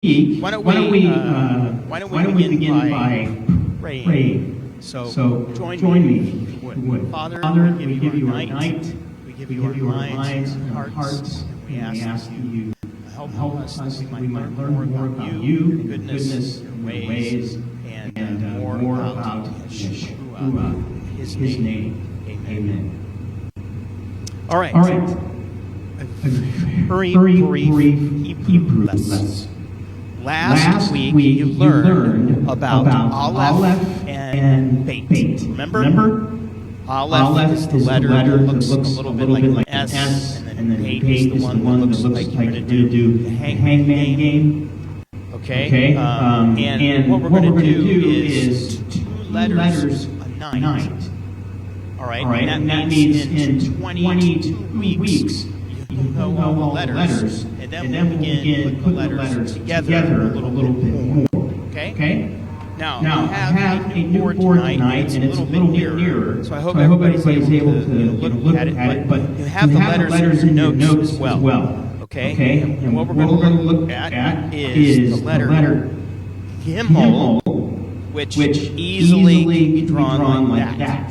why don't we begin by praying? So join me, if you would. Father, we give you our night, we give you our minds and our hearts, and we ask that you help us that we might learn more about you, goodness, and ways, and more about Yeshua, his name. Amen. All right. Very brief Hebrew lesson. Last week you learned about Aleph and Beit. Remember? Aleph is the letter that looks a little bit like an S, and then Beit is the one that looks like you're going to do the hangman game. Okay? And what we're going to do is 2 letters a night. All right? And that means in 22 weeks you'll know all the letters, and then we'll begin to put the letters together a little bit more. Okay? Now I have a new board tonight, and it's a little bit nearer, so I hope everybody's able to look at it, but you have the letters in your notes as well. Okay? And what we're going to look at is the letter Gimel, which easily can be drawn like that.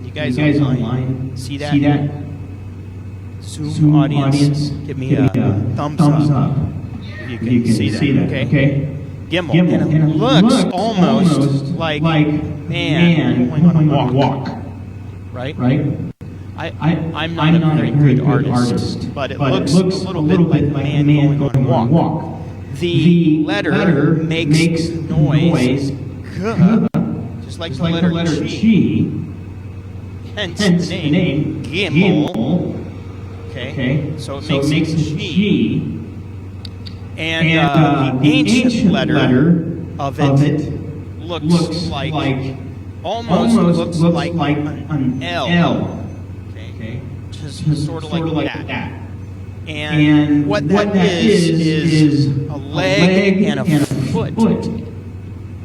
You guys online see that? Zoom audience, give me a thumbs up if you can see that. Okay? Gimel. And it looks almost like man going on a walk. Right? I'm not a very good artist, but it looks a little bit like a man going on a walk. The letter makes noise, just like the letter G, hence the name Gimel. Okay, so it makes a G. And the ancient letter of it looks like, almost looks like an L. Okay, just sort of like that. And what that is a leg and a foot.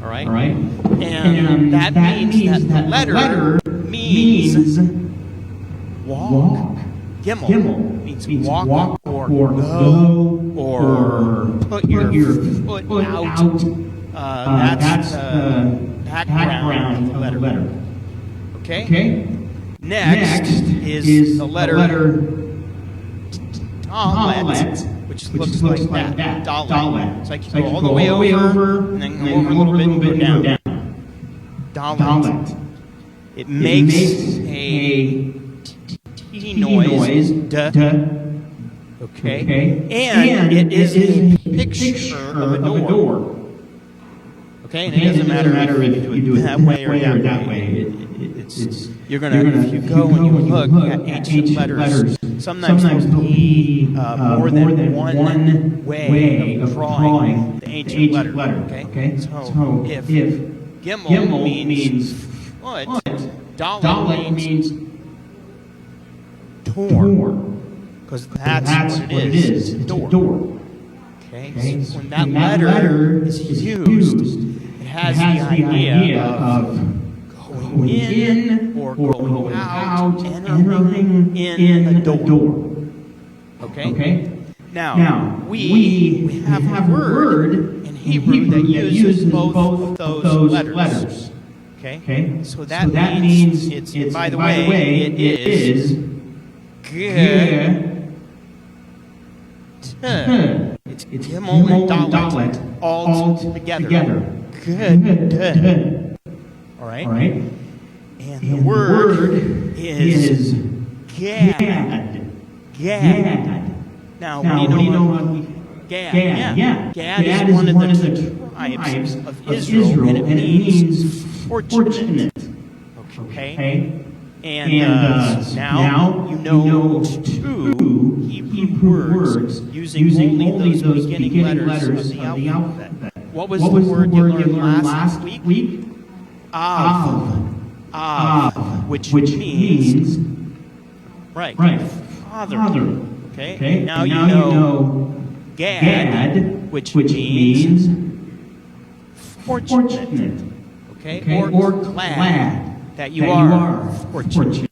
All right? And that means that the letter means walk. Gimel means walk or go or put your foot out. That's the background of the letter. Okay? Next is the letter Dalet, which looks like that. Dalet. It's like you go all the way over and then go over a little bit and go down. Dalet. It makes a noise, okay, and it is a picture of a door. Okay, and it doesn't matter if you do it that way or that way. You're gonna if you go and you look at ancient letters, sometimes there'll be more than one way of drawing the ancient letter. Okay, so if Gimel means foot, Dalet means door, because that's what it is. It's a door. Okay? So when that letter is used, it has the idea of going in or going out, entering in a door. Okay? Now we have a word in Hebrew that uses both of those letters. Okay? So that means it's by the way, it is it's Gimel and Dalet all together. Good. All right? And the word is Gad. Now, what do you know about Gad? Yeah. Gad is one of the tribes of Israel, and it means fortunate. Okay? And now you know 2 Hebrew words using only those beginning letters of the alphabet. What was the word you learned last week? Av, which means father. Okay? Now you know Gad, which means fortunate. Okay? Or glad that you are fortunate.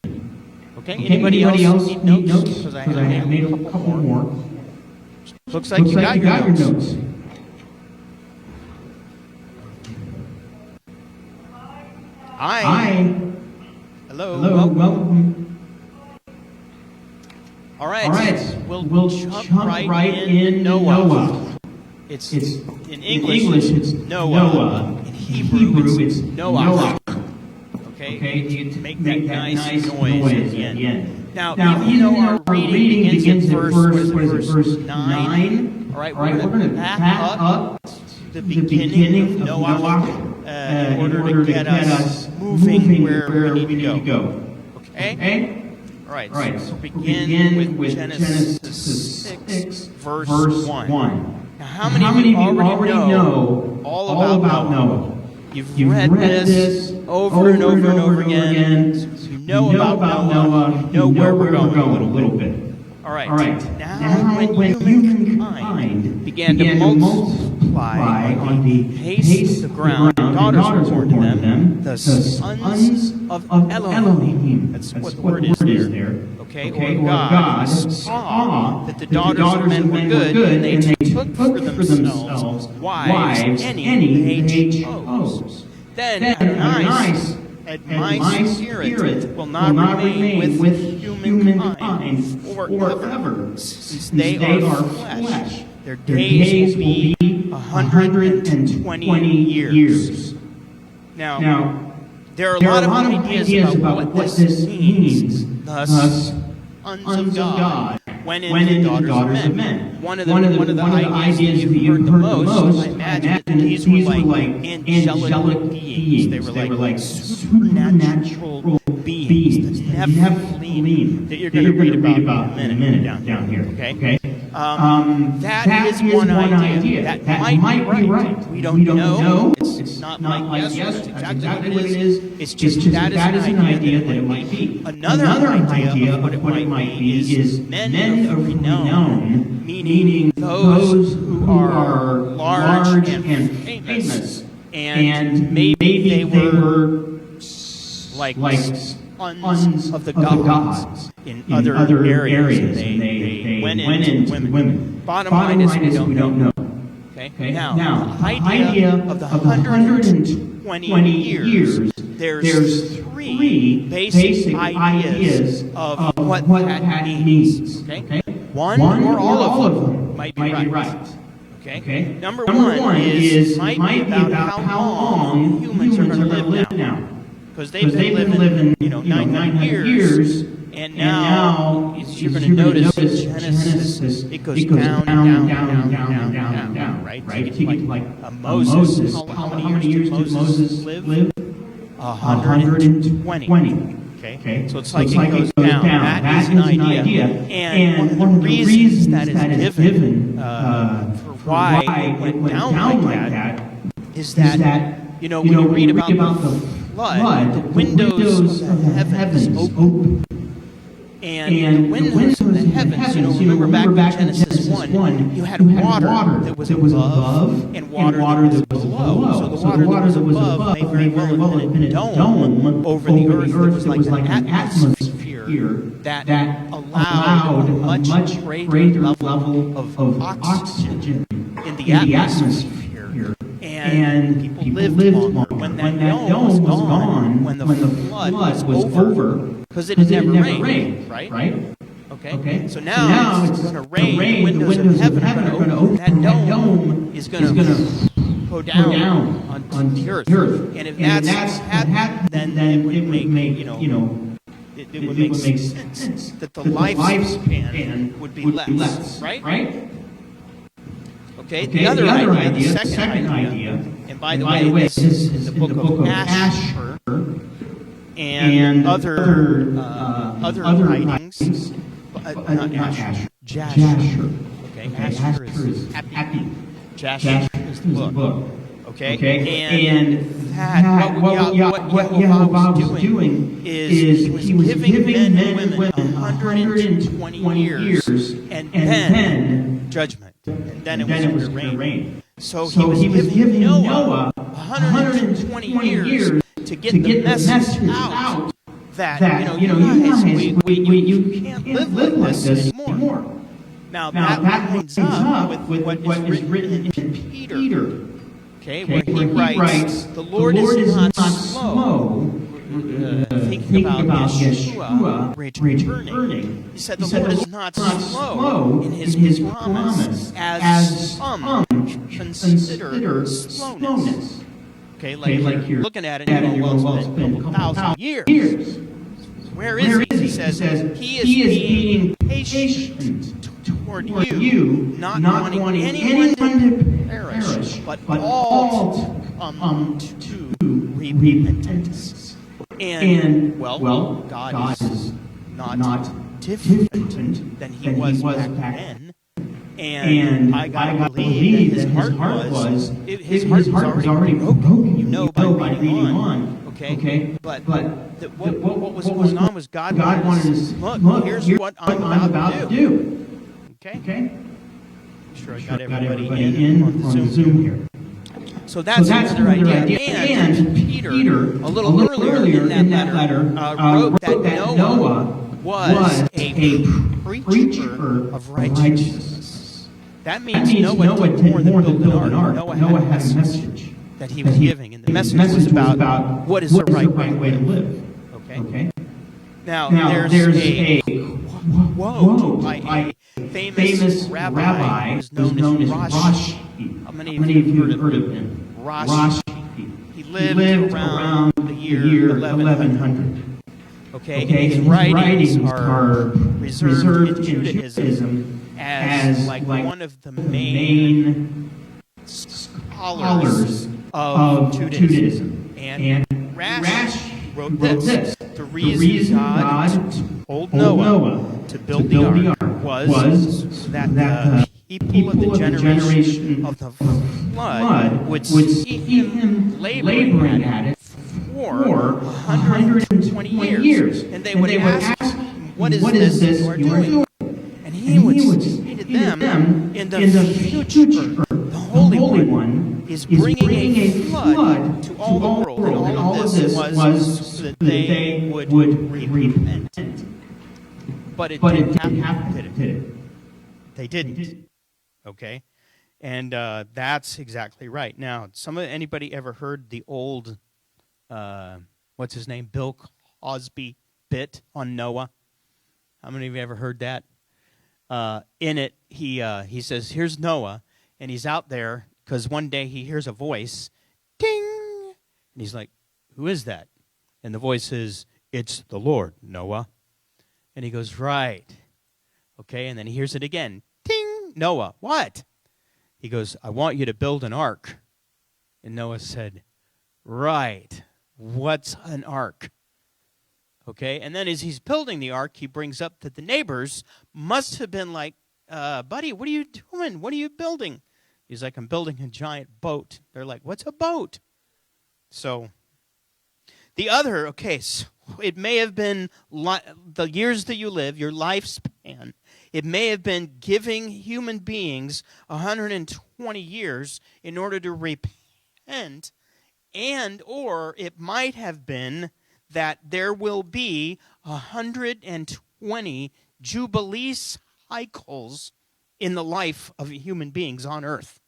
Okay? Anybody else need notes? Because I made a couple more. Looks like you got your notes. Hello. Welcome. All right. We'll jump right in Noah. It's in English it's Noah. In Hebrew it's noach. Okay, to make that nice noise at the end. Now, even though our reading begins at verse 9, all right, we're going to back up to the beginning of Noach in order to get us moving where we need to go. Okay? All right, so begin with Genesis 6, verse 1. Now, how many of you already know all about Noah? You've read this over and over again. You know about Noah. You know where we're going a little bit. All right. Now, when humankind began to multiply on the face of the ground, and daughters were born to them, the sons of Elohim. That's what the word is there. Okay, or God saw that the daughters of men were good, and they took for themselves wives, any they chose. Then Adonai said, my spirit will not remain with humankind forever, since they are flesh. Their days will be 120 years. Now, there are a lot of ideas about what this means. Thus, sons of God went into daughters of men. One of the ideas that you've heard the most, I imagine, that these were like angelic beings. They were like supernatural beings. That's Nephilim that you're going to read about in a minute down here. Okay? That is one idea. That might be right. We don't know. It's not like yes, it's exactly what it is. It's just that is an idea that it might be. Another idea of what it might be is men of renown, meaning those who are large and famous. And maybe they were like sons of the gods in other areas. They went into women. Bottom line is we don't know. Okay? Now, the idea of the 120 years, there's three basic ideas of what that means. Okay? One or all of them might be right. Okay? Number one might be about how long humans are going to live now. Because they've been living 900 years, and now you're going to notice in Genesis, it goes down, right? So you get like Moses. How many years did Moses live? 120. Okay? So it's like it goes down. That is an idea. And one of the reasons that is given for why it went down like that is that, when you read about the flood, the windows of the heavens opened. And the windows of the heavens, remember back in Genesis 1, you had water that was above and water that was below. So the water that was above may very well have been a dome over the earth that was like an atmosphere that allowed a much greater level of oxygen in the atmosphere. And people lived longer. When that dome was gone, when the flood was over, because it had never rained, right? Okay? So now it's going to rain, the windows of heaven are going to open, that dome is going to go down on the earth. And if that's happened, then it would make, it would make sense that the lifespan would be less, right? Okay, the other idea, the second idea, and by the way, this is in the book of Asher and other writings, not Asher, Jasher. Okay, Asher is happy. Jasher is the book. Okay, and what Yehovah was doing is he was giving men and women 120 years, and then judgment. And then it was going to rain. So he was giving Noah 120 years to get the message out that, you guys, we can't live like this anymore. Now that lines up with what is written in Peter. Okay, where he writes, the Lord is not slow, thinking about Yeshua returning. He said the Lord is not slow in his promise, as some consider slowness. Okay, like you're looking at it and you go, well, it's been a couple thousand years. Where is he? He says, he is being patient toward you, not wanting anyone to perish, but all to come to repentance. And, well, God is not different than he was back then. And I gotta believe that his heart was already broken. You know by reading on. Okay? But what was going on was God wanted us, look, here's what I'm about to do. Okay? I'm sure I got everybody in on the Zoom here. So that's another idea. And Peter, a little earlier in that letter, wrote that Noah was a preacher of righteousness. That means Noah did more than build an ark. Noah had a message that he was giving, and the message was about what is the right way to live. Okay? Now there's a quote by a famous rabbi who's known as Rashi. How many of you have heard of him? Rashi. He lived around the year 1100. Okay, and his writings are reserved in Judaism as like one of the main scholars of Judaism. And Rashi wrote this. The reason God told Noah to build the ark was that the people of the generation of the flood would see him laboring at it for 120 years. And they would ask him, what is this you are doing? And he would say to them, in the future, the Holy One is bringing a flood to all the world. And all of this was so that they would repent. But it didn't happen, did it? They didn't. Okay? And that's exactly right. Now, anybody ever heard the old, what's his name, Bill Cosby bit on Noah? How many of you ever heard that? In it, he says, here's Noah, and he's out there because one day he hears a voice, ding, and he's like, who is that? And the voice says, it's the Lord, Noah. And he goes, right. Okay, and then he hears it again, ding, Noah, what? He goes, I want you to build an ark. And Noah said, right, what's an ark? Okay, and then as he's building the ark, he brings up that the neighbors must have been like, buddy, what are you doing? What are you building? He's like, I'm building a giant boat. They're like, what's a boat? So the other, okay, so it may have been the years that you live, your lifespan. It may have been giving human beings 120 years in order to repent, and or it might have been that there will be 120 Jubilee cycles in the life of human beings on earth.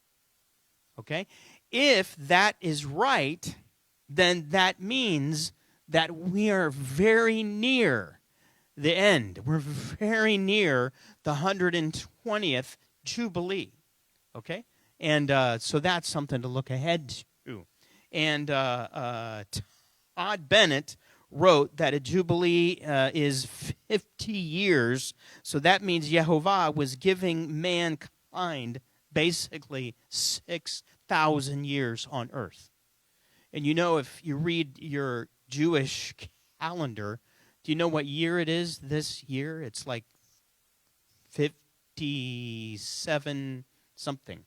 Okay? If that is right, then that means that we are very near the end. We're very near the 120th Jubilee. Okay? And so that's something to look ahead to. And Todd Bennett wrote that a Jubilee is 50 years. So that means Yehovah was giving mankind basically 6,000 years on earth. And you know, if you read your Jewish calendar, do you know what year it is this year? It's like 57 something.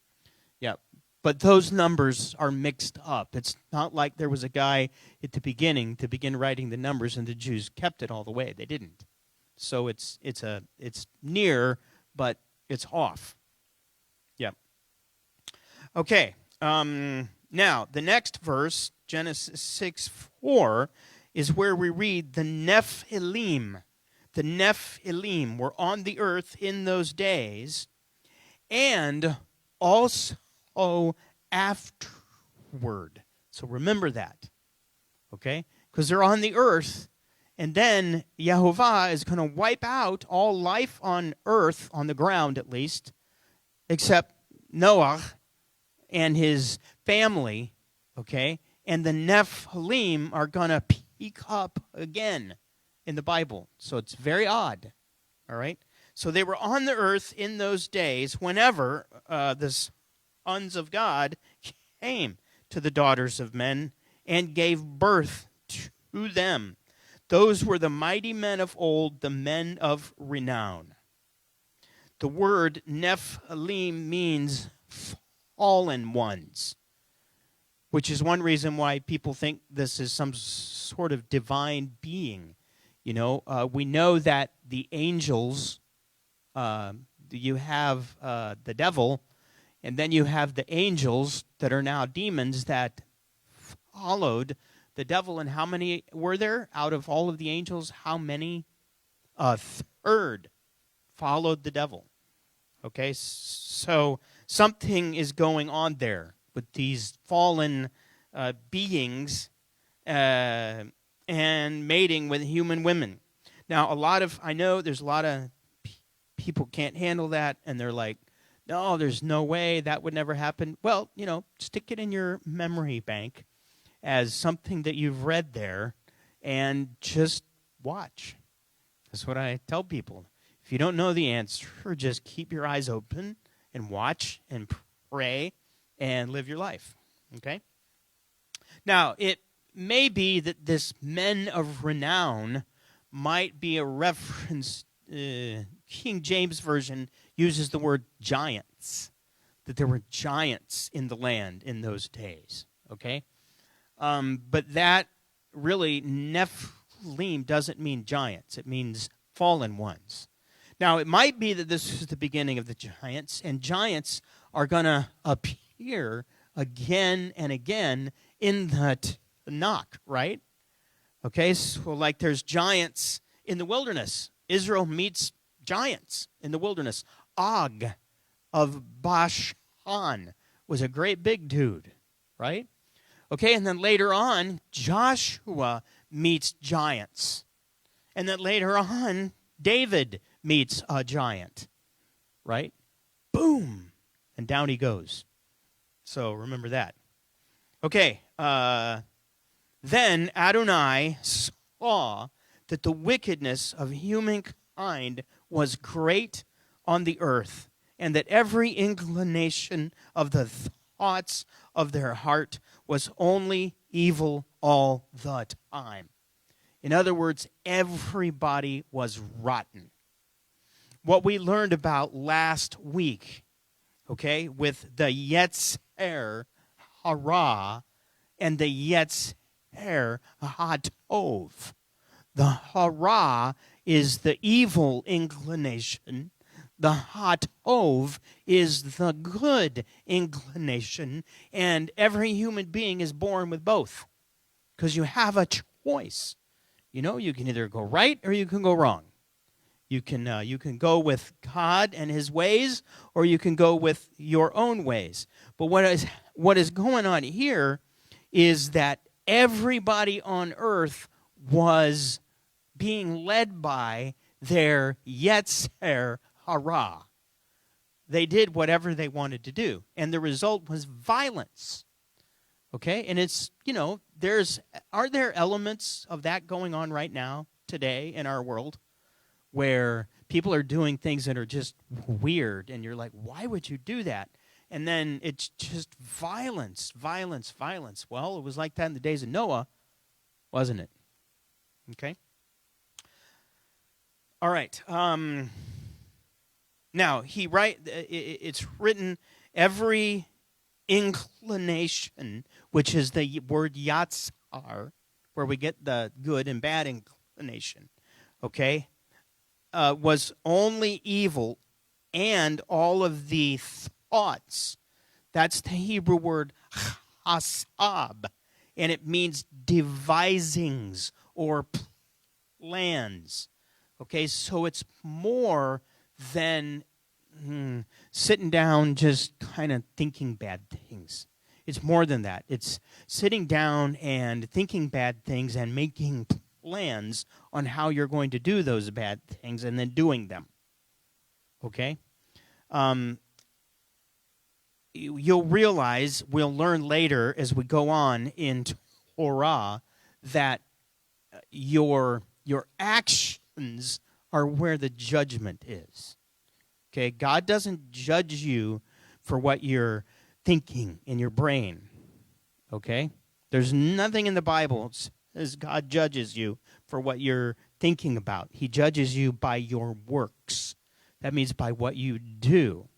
Yeah. But those numbers are mixed up. It's not like there was a guy at the beginning to begin writing the numbers and the Jews kept it all the way. They didn't. So it's near, but it's off. Yeah. Okay. Now, the next verse, Genesis 6:4, is where we read the Nephilim. the Nephilim were on the earth in those days, and also afterward. So remember that, okay? Because they're on the earth, and then Yehovah is going to wipe out all life on earth, on the ground at least, except Noach and his family, okay? And the Nephilim are going to peek up again in the Bible. So it's very odd, all right? So they were on the earth in those days whenever the sons of God came to the daughters of men and gave birth to them. Those were the mighty men of old, the men of renown. The word Nephilim means fallen ones, which is one reason why people think this is some sort of divine being. You know, we know that the angels, you have the devil, and then you have the angels that are now demons that followed the devil. And how many were there out of all of the angels? How many? A third followed the devil. Okay, so something is going on there with these fallen beings and mating with human women. Now, I know there's a lot of people can't handle that, and they're like, no, there's no way that would never happen. Well, you know, stick it in your memory bank as something that you've read there, and just watch. That's what I tell people. If you don't know the answer, just keep your eyes open and watch and pray and live your life, okay? Now, it may be that this men of renown might be a reference. King James Version uses the word giants, that there were giants in the land in those days, okay? But that really, Nephilim doesn't mean giants. It means fallen ones. Now, it might be that this is the beginning of the giants, and giants are going to appear again and again in the Tanakh, right? Okay, so like there's giants in the wilderness. Israel meets giants in the wilderness. Og of Bashan was a great big dude, right? Okay, and then later on, Joshua meets giants. And then later on, David meets a giant, right? Boom! And down he goes. So remember that. Okay, then Adonai saw that the wickedness of humankind was great on the earth, and that every inclination of the thoughts of their heart was only evil all the time. In other words, everybody was rotten. What we learned about last week, okay, with the Yetzer Hara and the Yetzer Hatov. The Hara is the evil inclination. The Hatov is the good inclination. And every human being is born with both. Because you have a choice. You know, you can either go right or you can go wrong. You can go with God and his ways, or you can go with your own ways. But what is going on here is that everybody on earth was being led by their Yetzer Hara. They did whatever they wanted to do, and the result was violence. Okay? And it's, you know, are there elements of that going on right now, today, in our world, where people are doing things that are just weird, and you're like, why would you do that? And then it's just violence, violence, violence. Well, it was like that in the days of Noah, wasn't it? Okay? All right. Now, it's written, every inclination, which is the word yatsar, where we get the good and bad inclination, okay, was only evil, and all of the thoughts. That's the Hebrew word hasab, and it means devisings or plans. Okay, so it's more than sitting down just kind of thinking bad things. It's more than that. It's sitting down and thinking bad things and making plans on how you're going to do those bad things and then doing them. Okay? You'll realize, we'll learn later as we go on in Torah, that your actions are where the judgment is. Okay? God doesn't judge you for what you're thinking in your brain. Okay? There's nothing in the Bible that says God judges you for what you're thinking about. He judges you by your works. That means by what you do.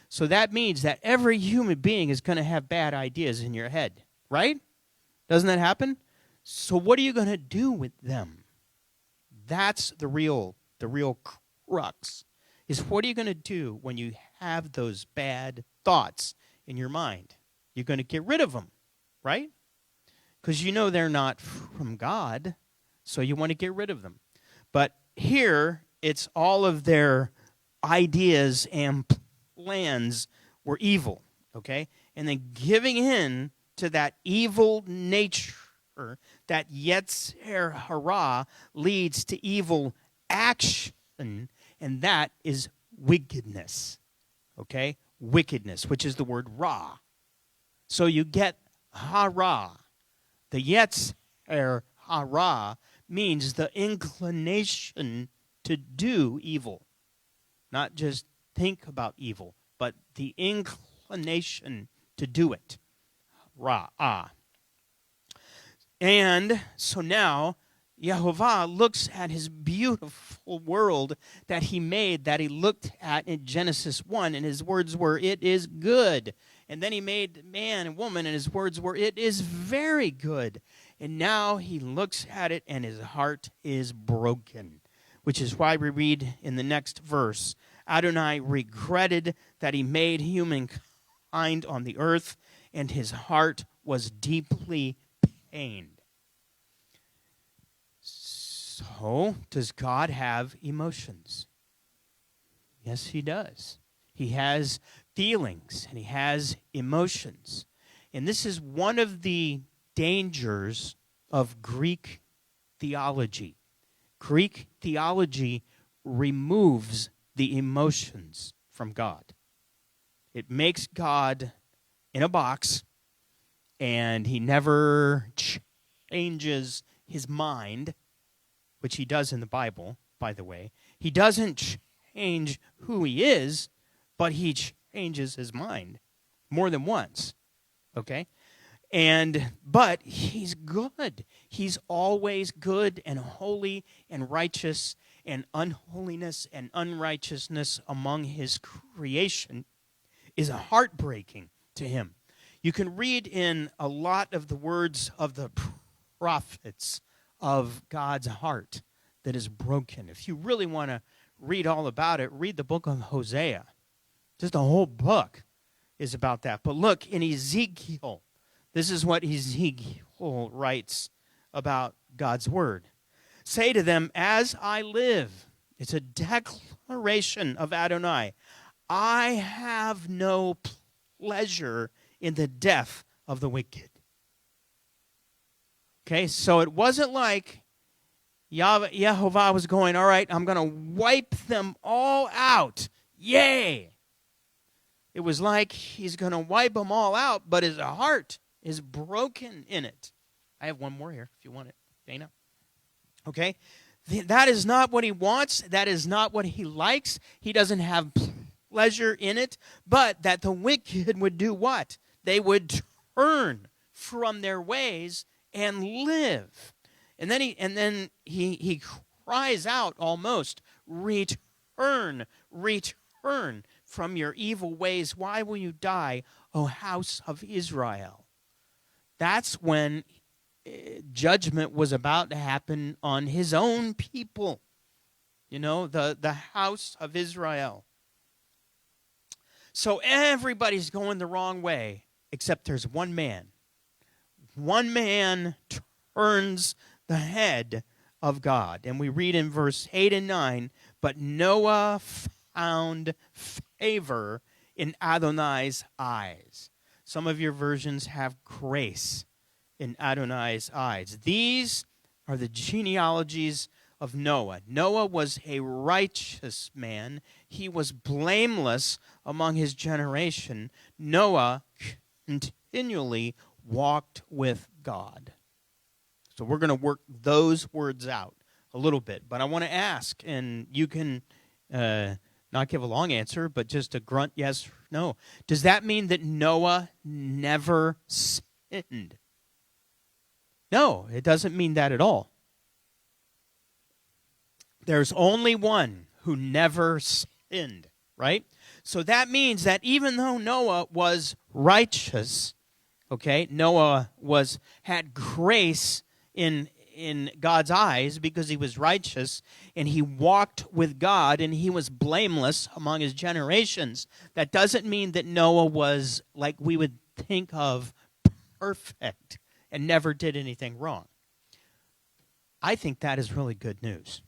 So that means that every human being is going to have bad ideas in your head, right? Doesn't that happen? So what are you going to do with them? That's the real crux. Is what are you going to do when you have those bad thoughts in your mind? You're going to get rid of them, right? Because you know they're not from God, so you want to get rid of them. But here, it's all of their ideas and plans were evil, okay? And then giving in to that evil nature, that Yetzer Hara, leads to evil action, and that is wickedness, okay? Wickedness, which is the word ra. So you get hara. The Yetzer Hara means the inclination to do evil. Not just think about evil, but the inclination to do it. Ra-ah. And so now, Yehovah looks at his beautiful world that he made, that he looked at in Genesis 1, and his words were, "It is good." And then he made man and woman, and his words were, "It is very good." And now he looks at it, and his heart is broken, which is why we read in the next verse, Adonai regretted that he made humankind on the earth, and his heart was deeply pained. So, does God have emotions? Yes, he does. He has feelings, and he has emotions. And this is one of the dangers of Greek theology. Greek theology removes the emotions from God. It makes God in a box, and he never changes his mind, which he does in the Bible, by the way. He doesn't change who he is, but he changes his mind more than once, okay? But he's good. He's always good and holy and righteous, and unholiness and unrighteousness among his creation is heartbreaking to him. You can read in a lot of the words of the prophets of God's heart that is broken. If you really want to read all about it, read the book of Hosea. Just a whole book is about that. But look, in Ezekiel, this is what Ezekiel writes about God's word. Say to them, as I live, it's a declaration of Adonai, I have no pleasure in the death of the wicked. Okay, so it wasn't like Yehovah was going, all right, I'm going to wipe them all out. Yay! It was like he's going to wipe them all out, but his heart is broken in it. I have one more here if you want it, Dana. Okay? That is not what he wants. That is not what he likes. He doesn't have pleasure in it, but that the wicked would do what? They would turn from their ways and live. And then he cries out almost, return, return from your evil ways. Why will you die, O house of Israel? That's when judgment was about to happen on his own people. You know, the house of Israel. So everybody's going the wrong way, except there's one man. One man turns the head of God. And we read in verse 8 and 9, but Noah found favor in Adonai's eyes. Some of your versions have grace in Adonai's eyes. These are the genealogies of Noah. Noah was a righteous man. He was blameless among his generation. Noah continually walked with God. So we're going to work those words out a little bit. But I want to ask, and you can not give a long answer, but just a grunt yes or no. Does that mean that Noah never sinned? No, it doesn't mean that at all. There's only one who never sinned, right? So that means that even though Noah was righteous, okay, Noah had grace in God's eyes because he was righteous and he walked with God and he was blameless among his generations. That doesn't mean that Noah was, like we would think of, perfect and never did anything wrong. I think that is really good news.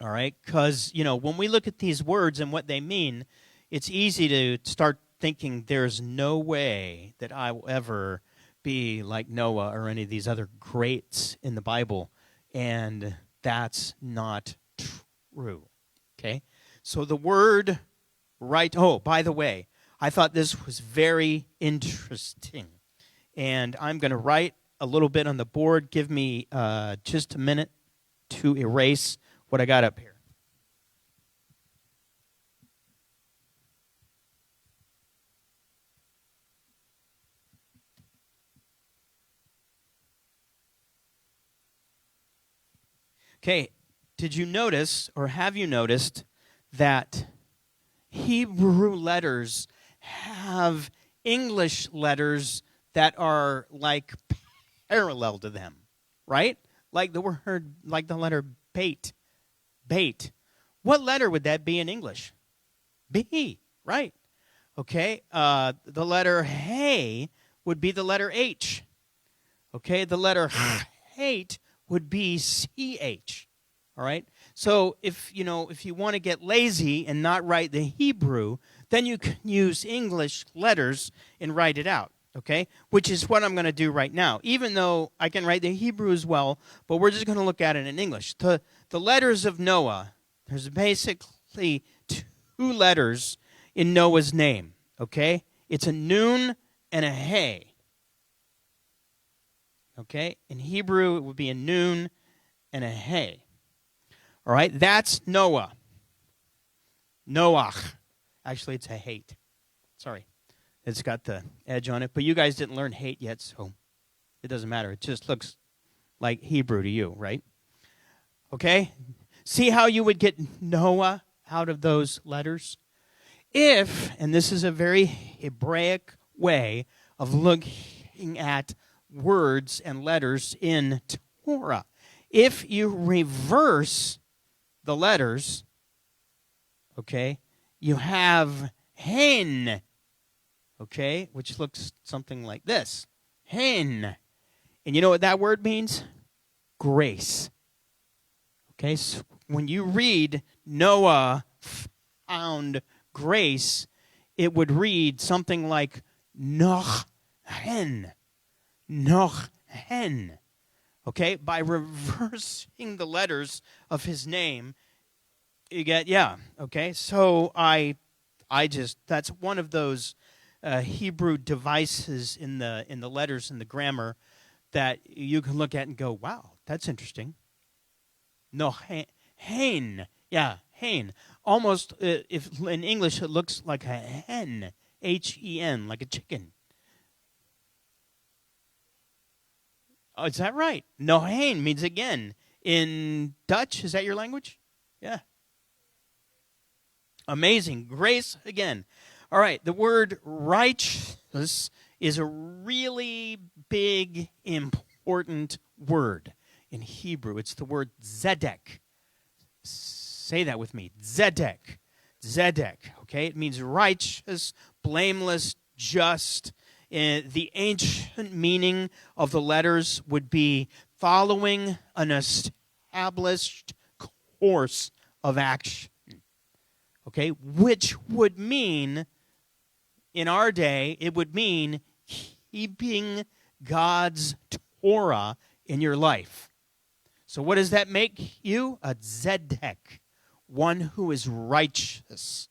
All right? Because, when we look at these words and what they mean, it's easy to start thinking there's no way that I will ever be like Noah or any of these other greats in the Bible, and that's not true. Okay? So the word right, by the way, I thought this was very interesting. And I'm going to write a little bit on the board. Give me just a minute to erase what I got up here. Okay, did you notice, or have you noticed, that Hebrew letters have English letters that are like parallel to them, right? Like the word, like the letter bait. Bait. What letter would that be in English? B, right? Okay, the letter hey would be the letter H. Okay, the letter hate would be CH. All right? So if you want to get lazy and not write the Hebrew, then you can use English letters and write it out. Okay? Which is what I'm going to do right now. Even though I can write the Hebrew as well, but we're just going to look at it in English. The letters of Noah, there's basically two letters in Noah's name. Okay? It's a nun and a hey. Okay? In Hebrew, it would be a nun and a hey. All right? That's Noah. Noach. Actually, it's a hate. Sorry. It's got the edge on it. But you guys didn't learn hate yet, so it doesn't matter. It just looks like Hebrew to you, right? Okay? See how you would get Noah out of those letters? If, and this is a very Hebraic way of looking at words and letters in Torah. If you reverse the letters, okay, you have hen, okay, which looks something like this. Hen. And you know what that word means? Grace. Okay, so when you read Noah found grace, it would read something like noach hen. Noach hen. Okay, by reversing the letters of his name, you get, okay, so I just, that's one of those Hebrew devices in the letters in the grammar that you can look at and go, wow, that's interesting. No, hen, hen. Almost, if in English it looks like a hen, H-E-N, like a chicken. Oh, is that right? Nohen means again. In Dutch, is that your language? Yeah. Amazing. Grace again. All right, the word righteous is a really big, important word in Hebrew. It's the word zedek. Say that with me. Zedek. Zedek. Okay, it means righteous, blameless, just. The ancient meaning of the letters would be following an established course of action. Okay, which would mean, in our day, it would mean keeping God's Torah in your life. So what does that make you? A tzedek, one who is righteous.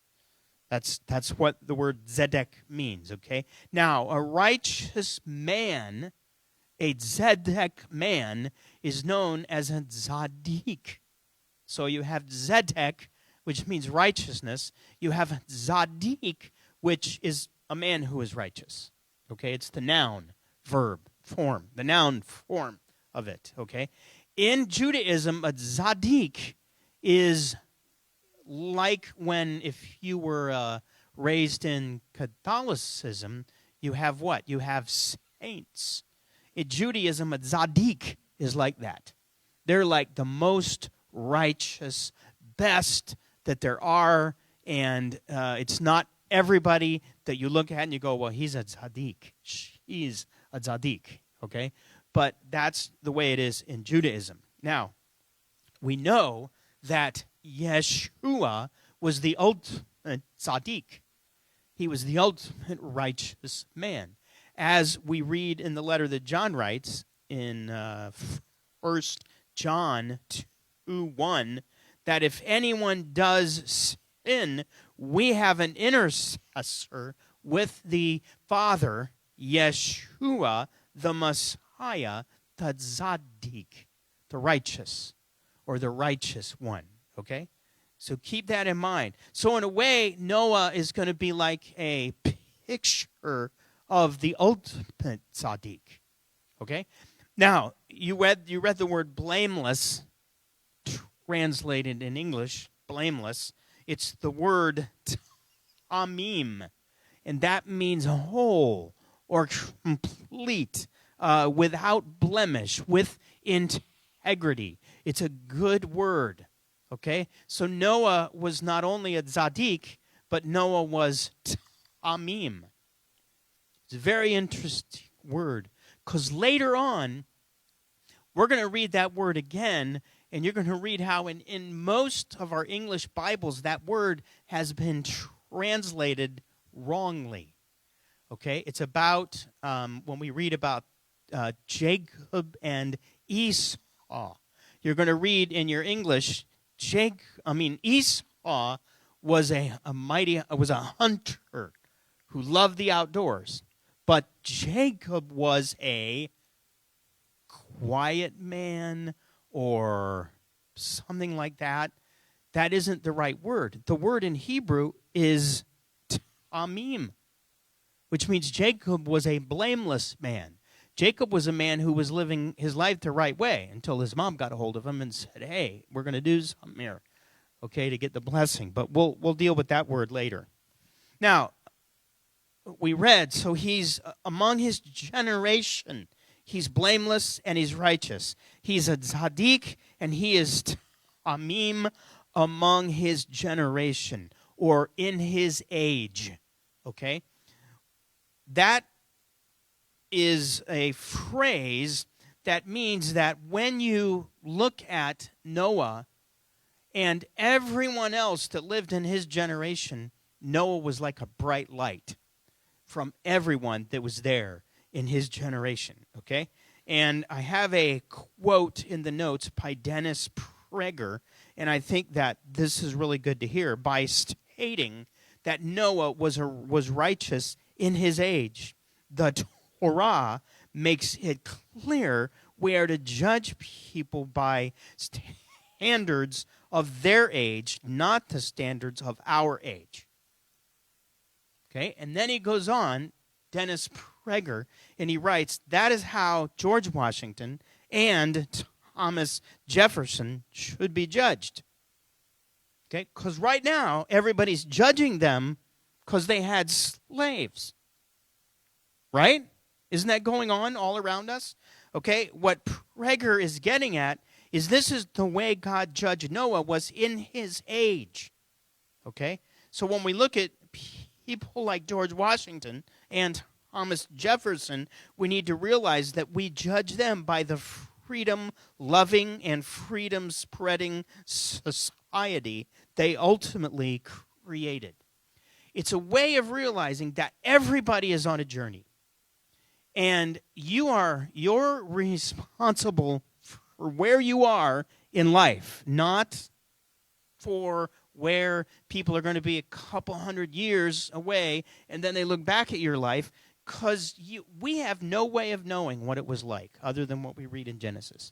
That's what the word tzedek means, okay? Now, a righteous man, a tzedek man, is known as a tzaddik. So you have tzedek, which means righteousness. You have tzaddik, which is a man who is righteous. Okay, it's the noun, verb, form, the noun form of it, okay? In Judaism, a tzaddik is like when, if you were raised in Catholicism, you have what? You have saints. In Judaism, a tzaddik is like that. They're like the most righteous, best that there are, and it's not everybody that you look at and you go, well, he's a tzaddik. She's a tzaddik, okay? But that's the way it is in Judaism. Now, we know that Yeshua was the ultimate tzaddik. He was the ultimate righteous man. As we read in the letter that John writes in 1 John 2:1, that if anyone does sin, we have an intercessor with the Father, Yeshua, the Messiah, the tzaddik, the righteous, or the righteous one. Okay? So keep that in mind. So in a way, Noah is going to be like a picture of the ultimate tzaddik. Okay? Now, you read the word blameless, translated in English, blameless. It's the word tamim, and that means whole or complete, without blemish, with integrity. It's a good word. Okay? So Noah was not only a tzaddik, but Noah was tamim. It's a very interesting word, because later on, we're going to read that word again, and you're going to read how in most of our English Bibles, that word has been translated wrongly. Okay? It's about, when we read about Jacob and Esau, you're going to read in your English, Esau was was a hunter who loved the outdoors, but Jacob was a quiet man or something like that. That isn't the right word. The word in Hebrew is tamim, which means Jacob was a blameless man. Jacob was a man who was living his life the right way until his mom got a hold of him and said, hey, we're going to do something here, okay, to get the blessing. But we'll deal with that word later. Now, we read, so he's among his generation. He's blameless and he's righteous. He's a tzaddik and he is tamim among his generation, or in his age, okay? That is a phrase that means that when you look at Noah and everyone else that lived in his generation, Noah was like a bright light from everyone that was there in his generation, okay? And I have a quote in the notes by Dennis Prager, and I think that this is really good to hear, by stating that Noah was righteous in his age. The Torah makes it clear we are to judge people by standards of their age, not the standards of our age. Okay, and then he goes on, Dennis Prager, and he writes, that is how George Washington and Thomas Jefferson should be judged. Okay, because right now, everybody's judging them because they had slaves. Right? Isn't that going on all around us? Okay, what Prager is getting at is this is the way God judged Noah, was in his age. Okay? So when we look at people like George Washington and Thomas Jefferson, we need to realize that we judge them by the freedom-loving and freedom-spreading society they ultimately created. It's a way of realizing that everybody is on a journey. And you're responsible for where you are in life, not for where people are going to be a couple hundred years away, and then they look back at your life, because we have no way of knowing what it was like other than what we read in Genesis.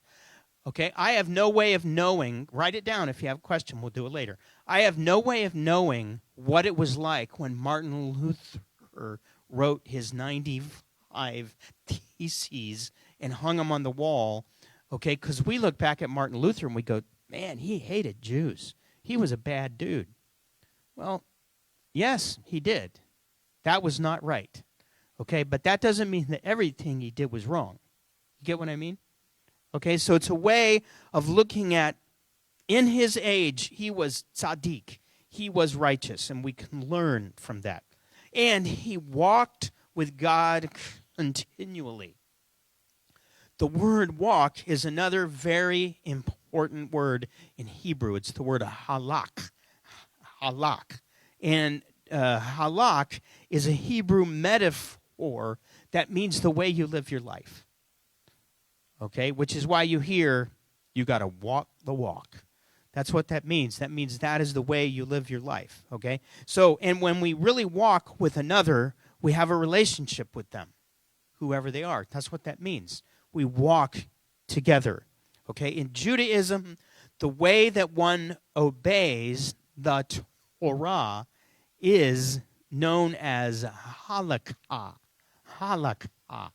Okay, I have no way of knowing, write it down if you have a question, we'll do it later. I have no way of knowing what it was like when Martin Luther wrote his 95 theses and hung them on the wall, okay, because we look back at Martin Luther and we go, man, he hated Jews. He was a bad dude. Well, yes, he did. That was not right. Okay, but that doesn't mean that everything he did was wrong. You get what I mean? Okay, so it's a way of looking at, in his age, he was tzaddik. He was righteous, and we can learn from that. And he walked with God continually. The word walk is another very important word in Hebrew. It's the word halak. Halak. And halak is a Hebrew metaphor that means the way you live your life. Okay, which is why you hear, you got to walk the walk. That's what that means. That means that is the way you live your life. Okay, so, and when we really walk with another, we have a relationship with them, whoever they are. That's what that means. We walk together. Okay, in Judaism, the way that one obeys the Torah is known as halakha. Halakha,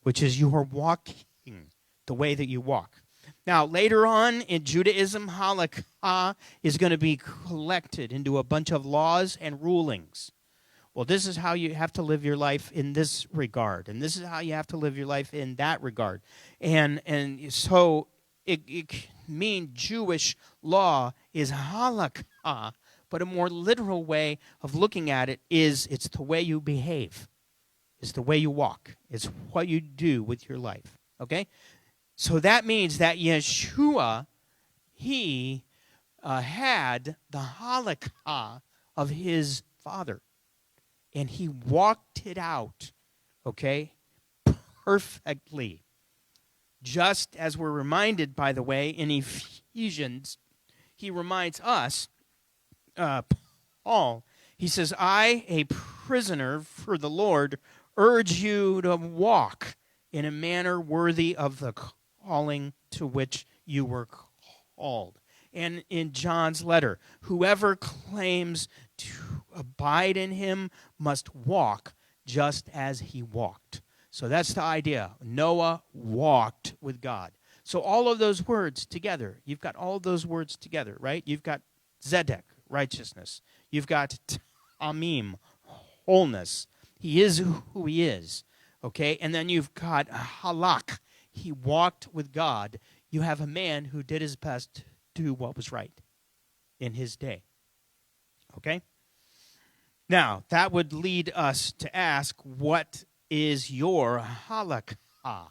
which is you are walking the way that you walk. Now, later on in Judaism, halakha is going to be collected into a bunch of laws and rulings. Well, this is how you have to live your life in this regard, and this is how you have to live your life in that regard. And so it can mean Jewish law is halakha, but a more literal way of looking at it is it's the way you behave. It's the way you walk. It's what you do with your life. Okay? So that means that Yeshua, he had the halakha of his Father. And he walked it out, okay, perfectly. Just as we're reminded, by the way, in Ephesians, he reminds us, Paul, he says, I, a prisoner for the Lord, urge you to walk in a manner worthy of the calling to which you were called. And in John's letter, whoever claims to abide in him must walk just as he walked. So that's the idea. Noah walked with God. So all of those words together, you've got all those words together, right? You've got Zedek, righteousness. You've got Tamim, wholeness. He is who he is, okay? And then you've got Halak. He walked with God. You have a man who did his best to do what was right in his day, okay? Now, that would lead us to ask, what is your halakha?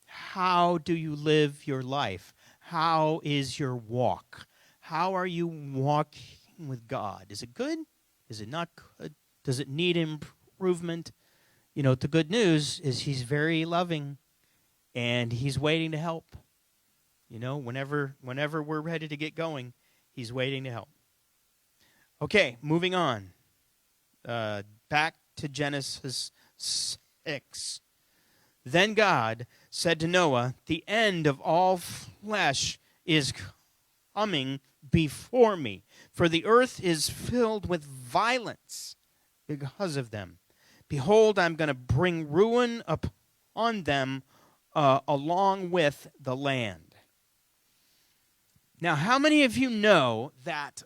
How do you live your life? How is your walk? How are you walking with God? Is it good? Is it not good? Does it need improvement? You know, the good news is he's very loving, and he's waiting to help. You know, whenever we're ready to get going, he's waiting to help. Okay, moving on. Back to Genesis 6. Then God said to Noah, the end of all flesh is coming before me, for the earth is filled with violence because of them. Behold, I'm going to bring ruin upon them along with the land. Now, how many of you know that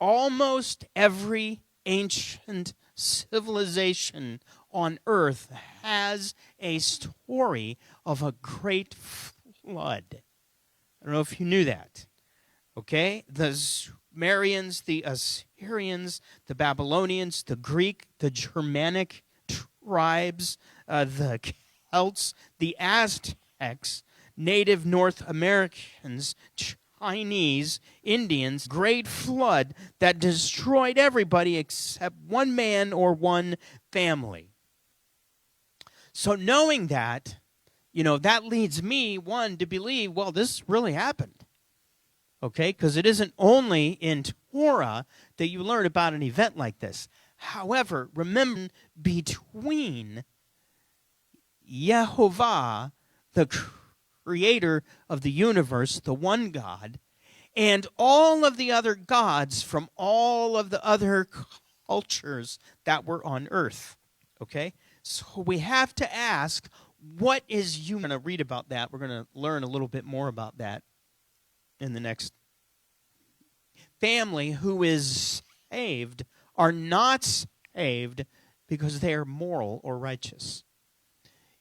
almost every ancient civilization on earth has a story of a great flood? I don't know if you knew that. Okay? The Sumerians, the Assyrians, the Babylonians, the Greek, the Germanic tribes, the Celts, the Aztecs, Aztecs, native North Americans, Chinese, Indians, great flood that destroyed everybody except one man or one family. So knowing that, that leads me, one, to believe, well, this really happened. Okay? Because it isn't only in Torah that you learn about an event like this. However, remember, between Yehovah, the creator of the universe, the one God, and all of the other gods from all of the other cultures that were on earth. Okay? So we have to ask, what is you? We're going to read about that. We're going to learn a little bit more about that in the next. Family who is saved are not saved because they are moral or righteous.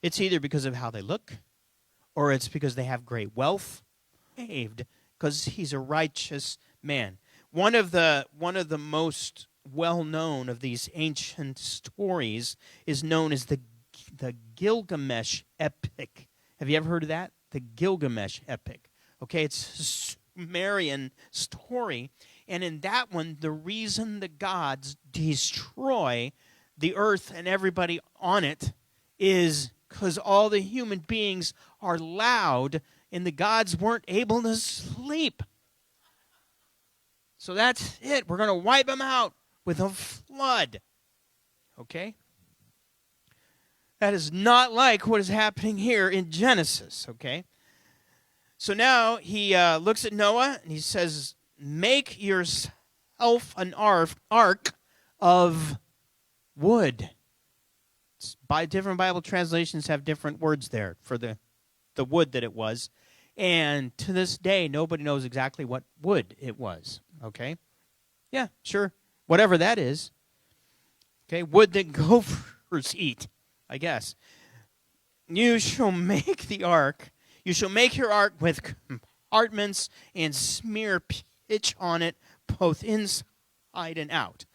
It's either because of how they look, or it's because they have great wealth. Saved because he's a righteous man. One of the most well-known of these ancient stories is known as the Gilgamesh epic. Have you ever heard of that? The Gilgamesh epic. Okay, it's a Sumerian story, and in that one, the reason the gods destroy the earth and everybody on it is because all the human beings are loud, and the gods weren't able to sleep. So that's it. We're going to wipe them out with a flood. Okay? That is not like what is happening here in Genesis. Okay? So now he looks at Noah and he says, make yourself an ark of wood. Different Bible translations have different words there for the wood that it was. And to this day, nobody knows exactly what wood it was. Okay? Yeah, sure. Whatever that is. Okay, wood that gophers eat, I guess. You shall make the ark. You shall make your ark with compartments and smear pitch on it, both inside and out.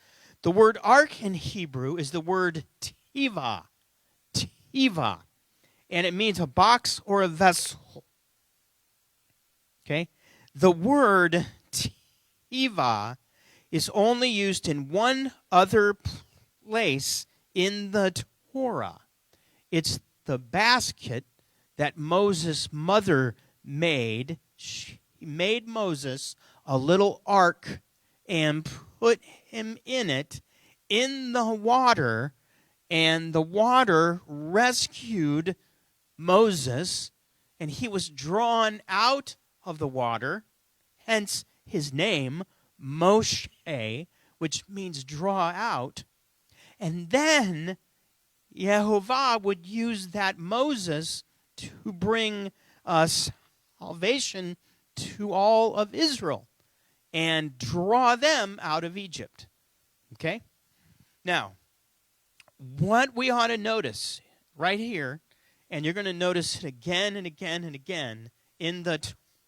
The word ark in Hebrew is the word tiva. Tiva. And it means a box or a vessel. Okay? The word tiva is only used in one other place in the Torah. It's the basket that Moses' mother made. She made Moses a little ark and put him in it in the water, and the water rescued Moses, and he was drawn out of the water, hence his name, Moshe, which means draw out. And then Yehovah would use that Moses to bring salvation to all of Israel and draw them out of Egypt. Okay? Now, what we ought to notice right here, and you're going to notice it again and again and again in the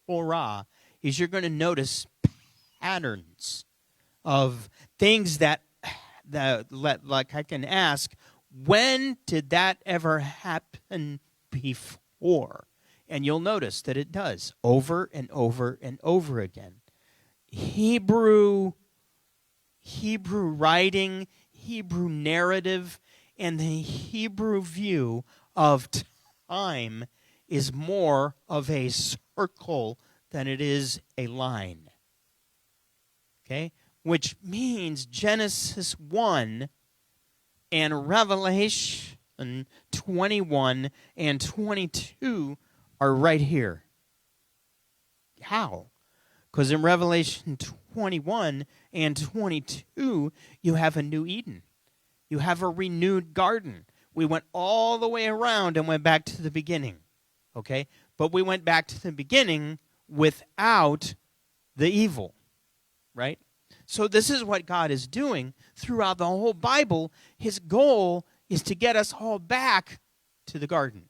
Torah, is you're going to notice patterns of things that like I can ask, when did that ever happen before? And you'll notice that it does over and over and over again. Hebrew writing, Hebrew narrative, and the Hebrew view of time is more of a circle than it is a line. Okay? Which means Genesis 1 and Revelation 21 and 22 are right here. How? Because in Revelation 21 and 22, you have a new Eden. You have a renewed garden. We went all the way around and went back to the beginning. Okay? But we went back to the beginning without the evil. Right? So this is what God is doing throughout the whole Bible. His goal is to get us all back to the garden.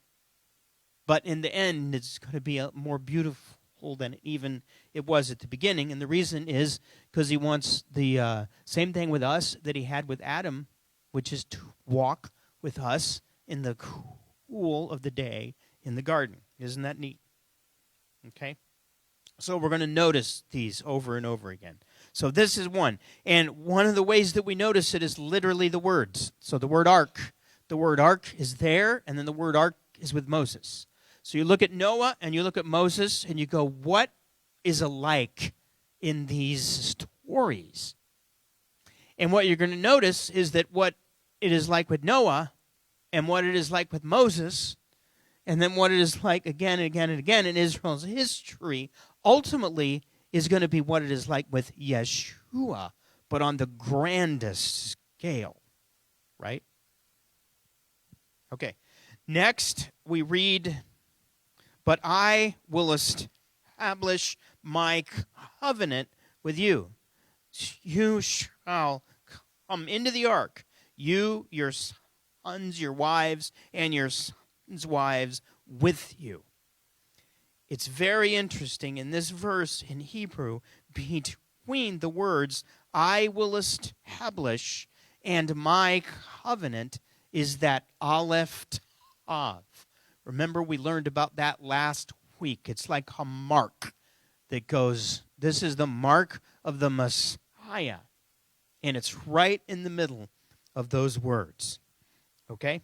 But in the end, it's going to be more beautiful than even it was at the beginning. And the reason is because he wants the same thing with us that he had with Adam, which is to walk with us in the cool of the day in the garden. Isn't that neat? Okay? So we're going to notice these over and over again. So this is one. And one of the ways that we notice it is literally the words. So the word ark. The word ark is there, and then the word ark is with Moses. So you look at Noah and you look at Moses, and you go, what is alike in these stories? And what you're going to notice is that what it is like with Noah and what it is like with Moses, and then what it is like again and again and again in Israel's history, ultimately is going to be what it is like with Yeshua, but on the grandest scale, right? Okay. Next, we read, but I will establish my covenant with you. You shall come into the ark, you, your sons, your wives, and your sons' wives with you. It's very interesting in this verse in Hebrew, between the words, I will establish, and my covenant, is that Aleph Tav. Remember, we learned about that last week. It's like a mark that goes, this is the mark of the Messiah. And it's right in the middle of those words. Okay?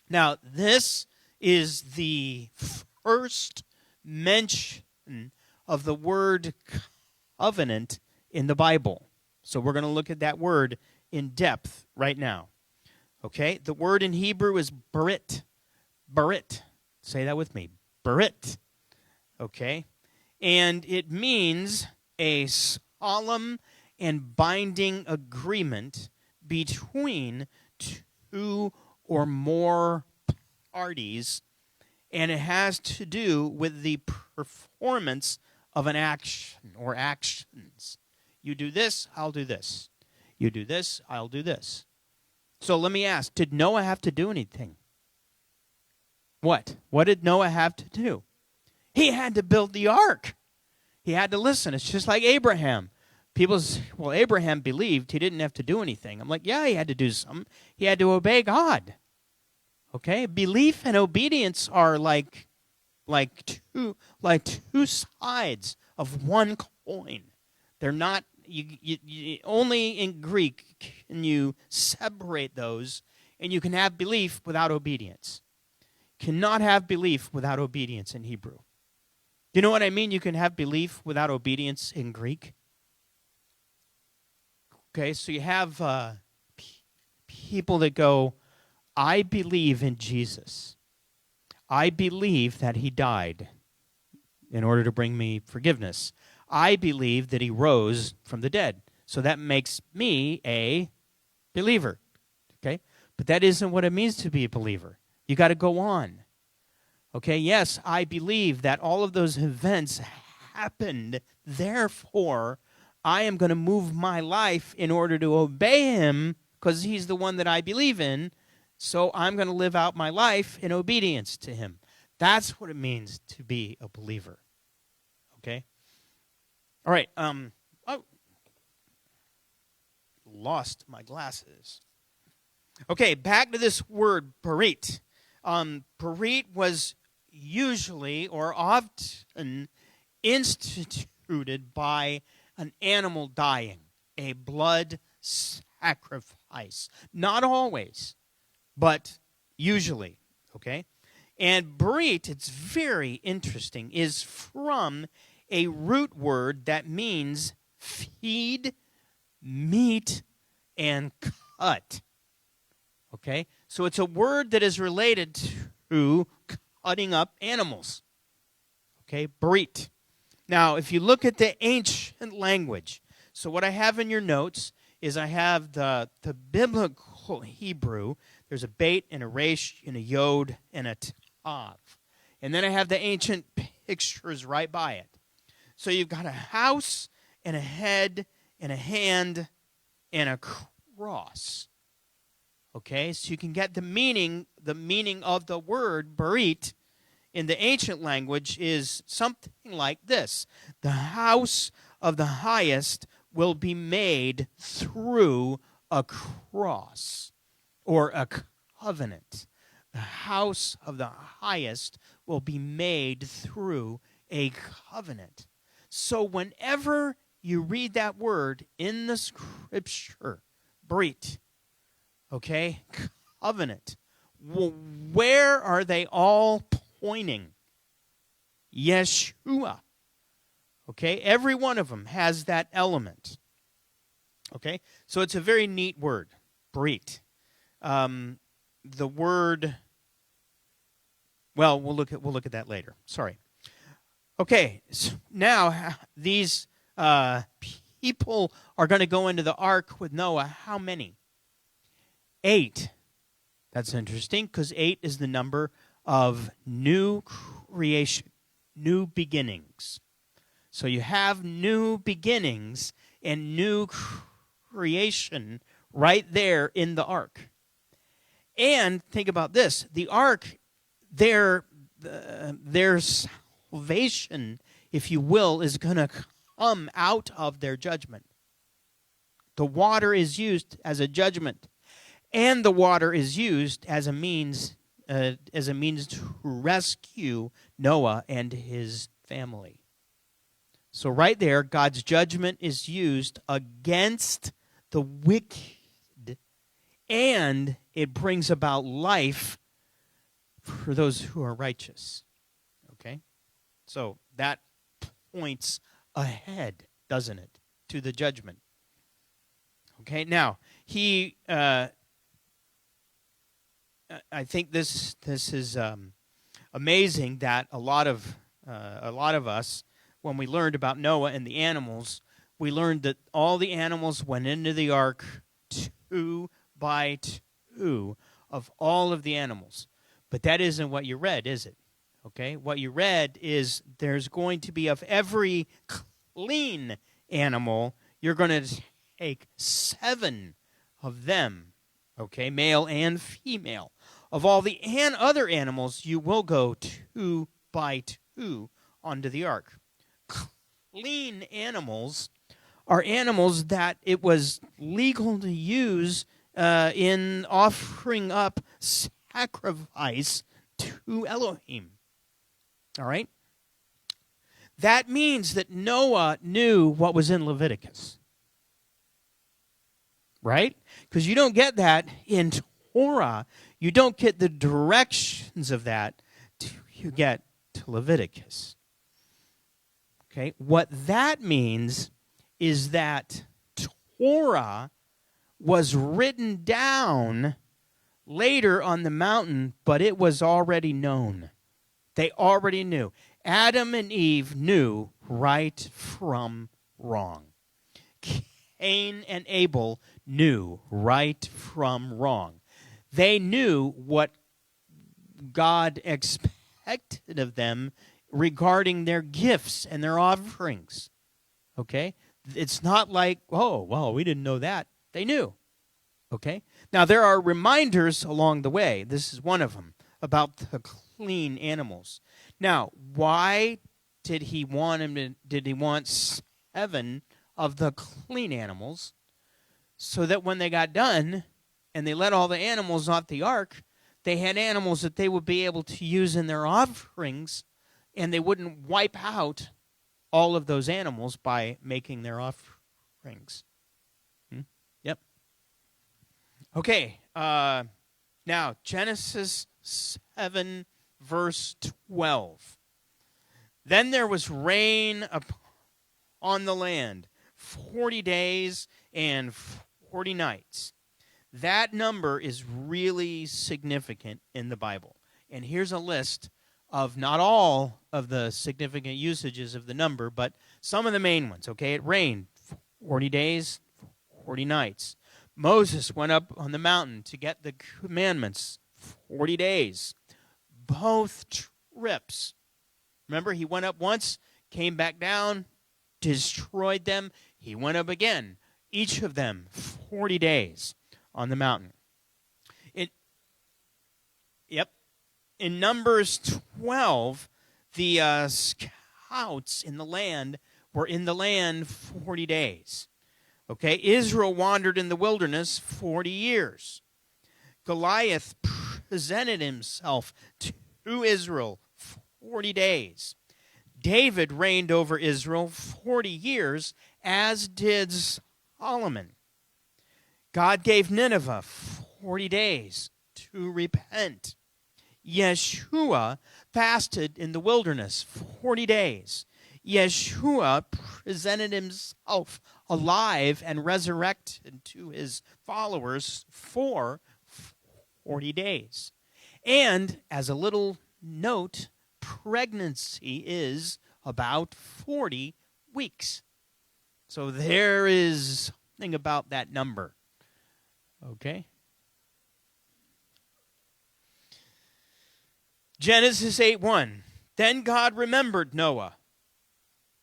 Now, this is the first mention of the word covenant in the Bible. So we're going to look at that word in depth right now. Okay? The word in Hebrew is berit. Berit. Say that with me. Berit. Okay? And it means a solemn and binding agreement between two or more parties, and it has to do with the performance of an action or actions. You do this, I'll do this. You do this, I'll do this. So let me ask, did Noah have to do anything? What? What did Noah have to do? He had to build the ark. He had to listen. It's just like Abraham. People say, well, Abraham believed he didn't have to do anything. I'm like, yeah, he had to do something. He had to obey God. Okay? Belief and obedience are like two sides of one coin. They're not, you only in Greek can you separate those, and you can have belief without obedience. Cannot have belief without obedience in Hebrew. Do you know what I mean? You can have belief without obedience in Greek. Okay, so you have people that go, I believe in Jesus. I believe that he died in order to bring me forgiveness. I believe that he rose from the dead. So that makes me a believer. Okay? But that isn't what it means to be a believer. You got to go on. Okay, yes, I believe that all of those events happened. Therefore, I am going to move my life in order to obey him because he's the one that I believe in. So I'm going to live out my life in obedience to him. That's what it means to be a believer. Okay? All right. Lost my glasses. Okay, back to this word, berit. Berit was usually or often instituted by an animal dying, a blood sacrifice. Not always, but usually, okay? And berit, it's very interesting, is from a root word that means feed, meat, and cut. Okay? So it's a word that is related to cutting up animals. Okay? Berit. Now, if you look at the ancient language, so what I have in your notes is I have the biblical Hebrew. There's a bait and a resh and a yod and a tav. And then I have the ancient pictures right by it. So you've got a house and a head and a hand and a cross. Okay, so you can get the meaning of the word berit in the ancient language is something like this. The house of the highest will be made through a cross or a covenant. The house of the highest will be made through a covenant. So whenever you read that word in the scripture, brit, okay, covenant, where are they all pointing? Yeshua. Okay, every one of them has that element. Okay, so it's a very neat word, brit. The word, well, we'll look at that later. Sorry. Okay, so now these people are going to go into the ark with Noah. How many? 8. That's interesting because 8 is the number of new creation, new beginnings. So you have new beginnings and new creation right there in the ark. And think about this. The ark, their salvation, if you will, is going to come out of their judgment. The water is used as a judgment. And the water is used as a means to rescue Noah and his family. So right there, God's judgment is used against the wicked, and it brings about life for those who are righteous. Okay? So that points ahead, doesn't it, to the judgment. Okay, now, I think this is amazing that a lot of us, when we learned about Noah and the animals, we learned that all the animals went into the ark 2 by 2 of all of the animals. But that isn't what you read, is it? Okay, what you read is there's going to be of every clean animal, you're going to take 7 of them, okay, male and female. Of all the other animals, you will go 2 by 2 onto the ark. Clean animals are animals that it was legal to use in offering up sacrifice to Elohim. All right? That means that Noah knew what was in Leviticus. Right? Because you don't get that in Torah. You don't get the directions of that till you get to Leviticus. Okay? What that means is that Torah was written down later on the mountain, but it was already known. They already knew. Adam and Eve knew right from wrong. Cain and Abel knew right from wrong. They knew what God expected of them regarding their gifts and their offerings. Okay? It's not like, oh, well, we didn't know that. They knew. Okay? Now, there are reminders along the way. This is one of them, about the clean animals. Now, why did he want 7 of the clean animals? So that when they got done and they let all the animals off the ark, they had animals that they would be able to use in their offerings, and they wouldn't wipe out all of those animals by making their offerings. Yep. Okay. Now, Genesis 7, verse 12. Then there was rain upon the land 40 days and 40 nights. That number is really significant in the Bible. And here's a list of not all of the significant usages of the number, but some of the main ones. Okay, it rained 40 days, 40 nights. Moses went up on the mountain to get the commandments 40 days. Both trips. Remember, he went up once, came back down, destroyed them. He went up again. Each of them 40 days on the mountain. In Numbers 12, the scouts in the land were in the land 40 days. Okay, Israel wandered in the wilderness 40 years. Goliath presented himself to Israel 40 days. David reigned over Israel 40 years, as did Solomon. God gave Nineveh 40 days to repent. Yeshua fasted in the wilderness 40 days. Yeshua presented himself alive and resurrected to his followers for 40 days. And as a little note, pregnancy is about 40 weeks. So there is something about that number. Okay? Genesis 8:1. Then God remembered Noah.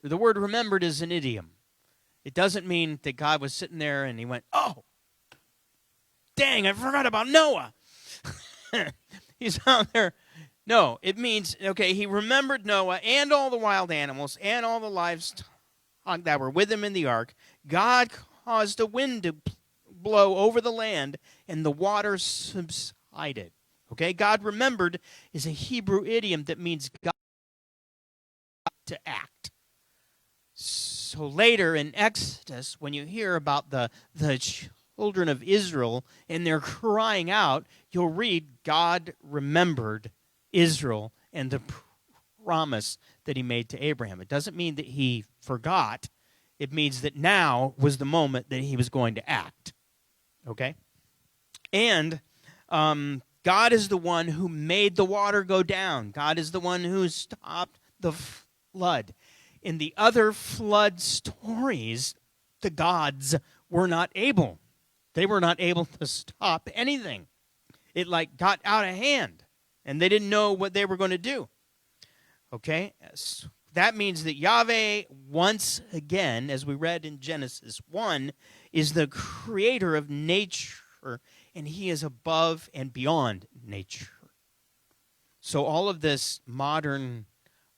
The word remembered is an idiom. It doesn't mean that God was sitting there and he went, oh, dang, I forgot about Noah. He's out there. No, it means, okay, he remembered Noah and all the wild animals and all the livestock that were with him in the ark. God caused a wind to blow over the land, and the waters subsided. Okay, God remembered is a Hebrew idiom that means God to act. So later in Exodus, when you hear about the children of Israel and they're crying out, you'll read God remembered Israel and the promise that he made to Abraham. It doesn't mean that he forgot. It means that now was the moment that he was going to act. Okay? And God is the one who made the water go down. God is the one who stopped the flood. In the other flood stories, the gods were not able. They were not able to stop anything. It got out of hand, and they didn't know what they were going to do. Okay? So that means that Yahweh, once again, as we read in Genesis 1, is the creator of nature, and he is above and beyond nature. So all of this modern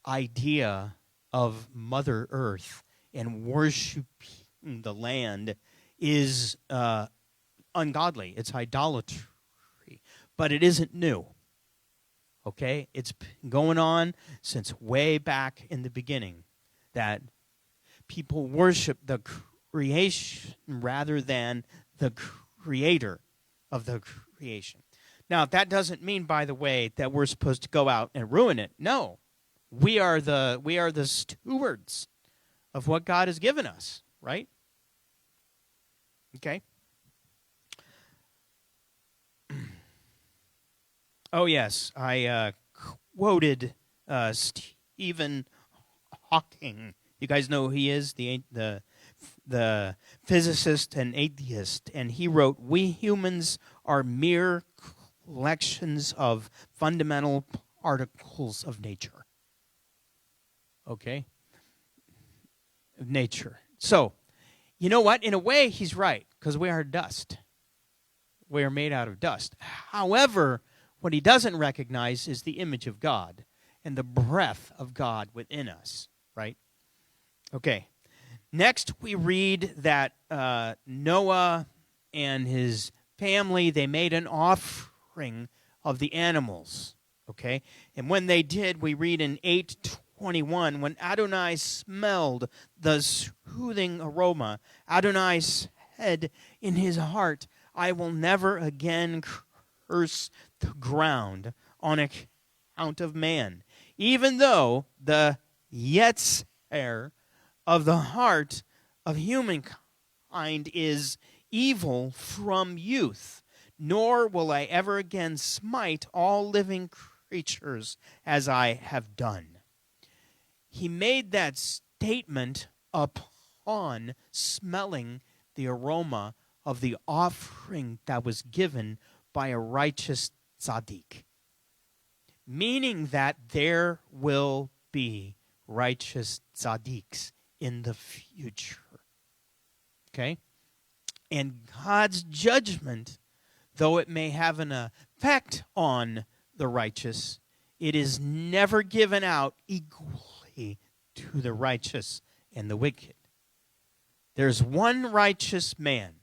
idea of Mother Earth and worshiping the land is ungodly. It's idolatry. But it isn't new. Okay? It's been going on since way back in the beginning that people worship the creation rather than the creator of the creation. Now, that doesn't mean, by the way, that we're supposed to go out and ruin it. No. We are the stewards of what God has given us, right? Okay. Oh yes, I quoted Stephen Hawking. You guys know who he is, the physicist and atheist, and he wrote, "We humans are mere collections of fundamental particles of nature." Okay? Of nature. So, you know what? In a way, he's right, because we are dust. We are made out of dust. However, what he doesn't recognize is the image of God and the breath of God within us, right? Okay. Next, we read that Noah and his family, they made an offering of the animals, okay? And when they did, we read in 8:21, when Adonai smelled the soothing aroma, Adonai said in his heart, I will never again curse the ground on account of man, even though the yetzer of the heart of humankind is evil from youth, nor will I ever again smite all living creatures as I have done. He made that statement upon smelling the aroma of the offering that was given by a righteous tzaddik, meaning that there will be righteous tzaddiks in the future. Okay? And God's judgment, though it may have an effect on the righteous, it is never given out equally to the righteous and the wicked. There's one righteous man,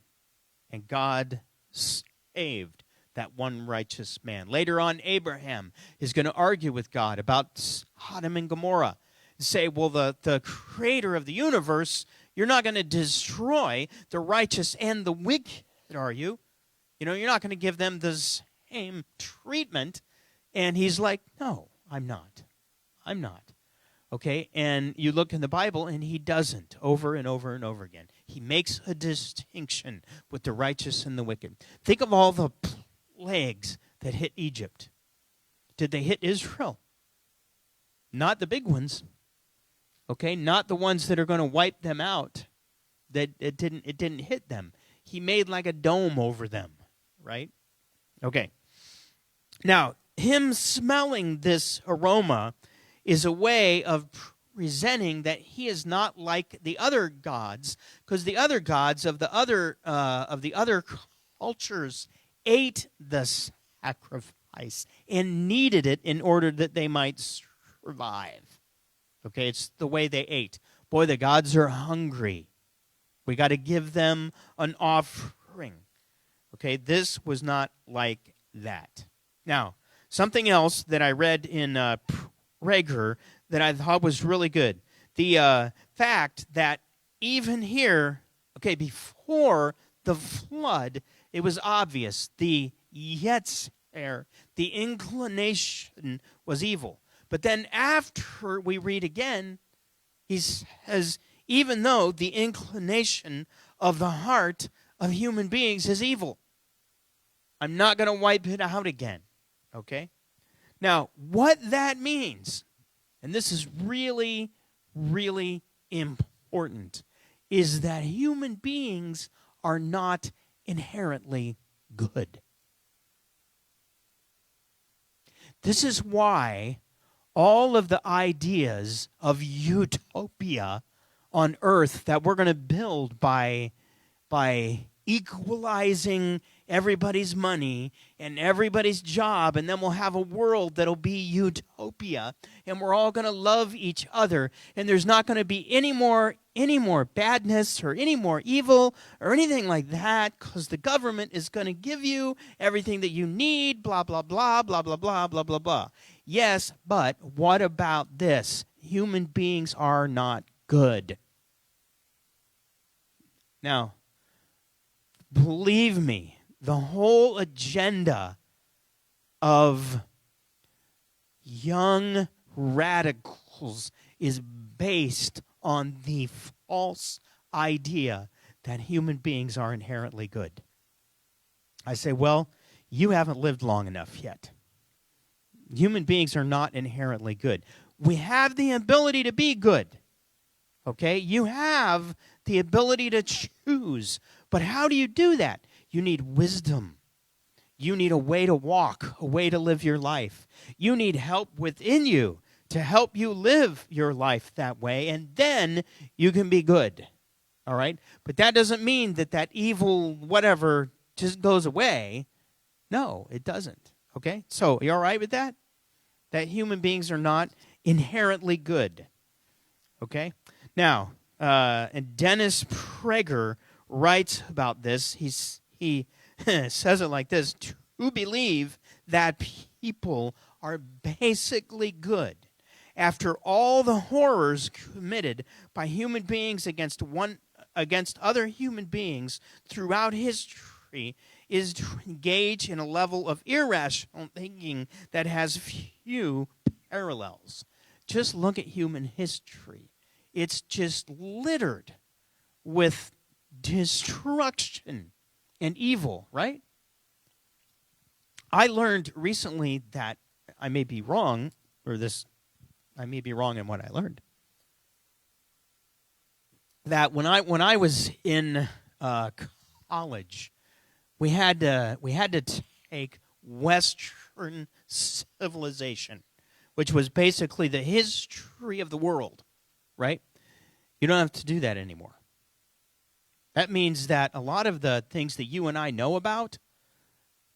and God saved that one righteous man. Later on, Abraham is going to argue with God about Sodom and Gomorrah. Say, well, the creator of the universe, you're not going to destroy the righteous and the wicked, are you? You know, you're not going to give them the same treatment. And he's like, no, I'm not. I'm not. Okay, and you look in the Bible, and he doesn't, over and over and over again. He makes a distinction with the righteous and the wicked. Think of all the plagues that hit Egypt. Did they hit Israel? Not the big ones. Okay, not the ones that are going to wipe them out. That it didn't hit them. He made like a dome over them, right? Okay. Now, him smelling this aroma is a way of presenting that he is not like the other gods, because the other gods of the other cultures ate the sacrifice and needed it in order that they might survive. Okay, it's the way they ate. Boy, the gods are hungry. We got to give them an offering. Okay, this was not like that. Now, something else that I read in Prager that I thought was really good. The fact that even here, okay, before the flood, it was obvious. The Yetzer, the inclination, was evil. But then after we read again, he says, even though the inclination of the heart of human beings is evil, I'm not going to wipe it out again. Okay? Now, what that means, and this is really, really important, is that human beings are not inherently good. This is why all of the ideas of utopia on earth that we're going to build by equalizing everybody's money and everybody's job, and then we'll have a world that'll be utopia, and we're all going to love each other, and there's not going to be any more badness or any more evil or anything like that, because the government is going to give you everything that you need, blah, blah, blah, blah, blah, blah, blah, blah, blah. Yes, but what about this? Human beings are not good. Now, believe me, the whole agenda of young radicals is based on the false idea that human beings are inherently good. I say, well, you haven't lived long enough yet. Human beings are not inherently good. We have the ability to be good. Okay? You have the ability to choose. But how do you do that? You need wisdom. You need a way to walk, a way to live your life. You need help within you to help you live your life that way, and then you can be good. All right? But that doesn't mean that evil whatever just goes away. No, it doesn't. Okay? So, you all right with that? That human beings are not inherently good. Okay? Now, and Dennis Prager writes about this. He says it like this: to believe that people are basically good after all the horrors committed by human beings against other human beings throughout history is to engage in a level of irrational thinking that has few parallels. Just look at human history. It's just littered with destruction and evil, right? I learned recently that I may be wrong, I may be wrong in what I learned. That when I was in college, we had to take Western civilization, which was basically the history of the world, right? You don't have to do that anymore. That means that a lot of the things that you and I know about,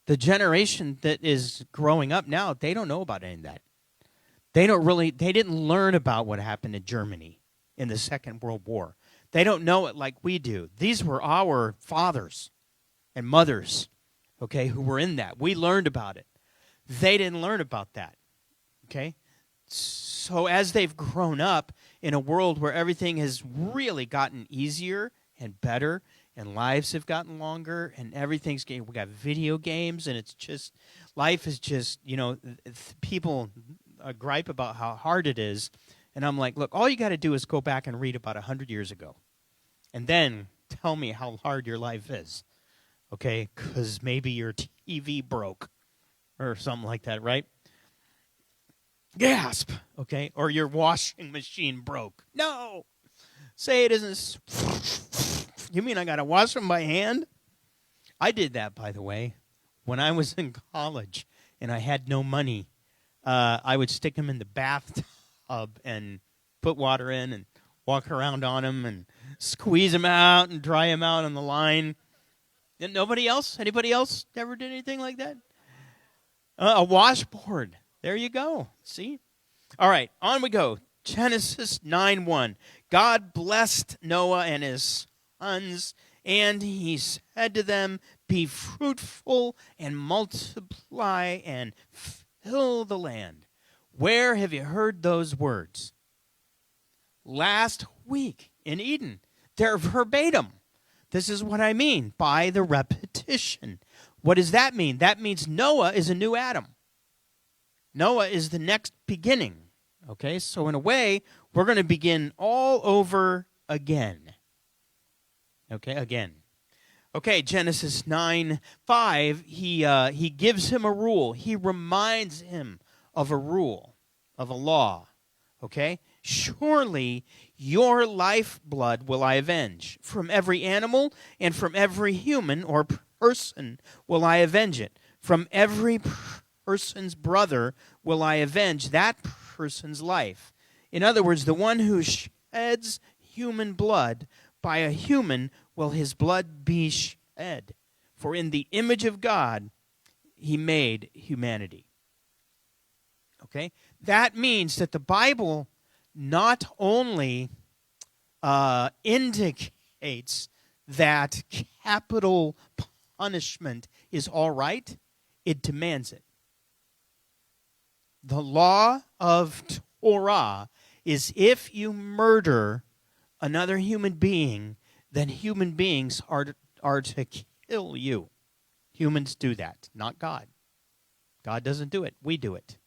the generation that is growing up now, they don't know about any of that. They didn't learn about what happened in Germany in the Second World War. They don't know it like we do. These were our fathers and mothers. okay, who were in that. We learned about it. They didn't learn about that, okay? So as they've grown up in a world where everything has really gotten easier and better, and lives have gotten longer, and everything's getting, we got video games, and it's just, life is just, people gripe about how hard it is, and I'm like, look, all you got to do is go back and read about 100 years ago, and then tell me how hard your life is, okay? Because maybe your TV broke or something like that, right? Gasp, okay? Or your washing machine broke. No! Say it isn't. You mean I got to wash them by hand? I did that, by the way, when I was in college and I had no money. I would stick them in the bathtub and put water in and walk around on them and squeeze them out and dry them out on the line. And anybody else ever did anything like that? A washboard. There you go. See? All right, on we go. Genesis 9:1. God blessed Noah and his sons, and he said to them, be fruitful and multiply and fill the land. Where have you heard those words? Last week in Eden. They're verbatim. This is what I mean by the repetition. What does that mean? That means Noah is a new Adam. Noah is the next beginning. Okay, so in a way, we're going to begin all over again. Okay, again. Okay, Genesis 9:5, he gives him a rule. He reminds him of a rule, of a law. Okay? Surely your lifeblood will I avenge. From every animal and from every human or person will I avenge it. From every person's brother will I avenge that person's life. In other words, the one who sheds human blood, by a human will his blood be shed. For in the image of God he made humanity. Okay? That means that the Bible not only indicates that capital punishment is all right, it demands it. The law of Torah is if you murder another human being, then human beings are to kill you. Humans do that, not God. God doesn't do it. We do it.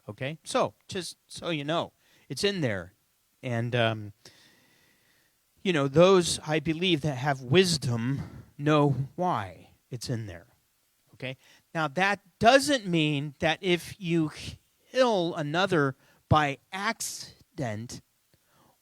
Okay? So, just so you know, it's in there. And, those, I believe, that have wisdom know why it's in there. Okay? Now, that doesn't mean that if you kill another by accident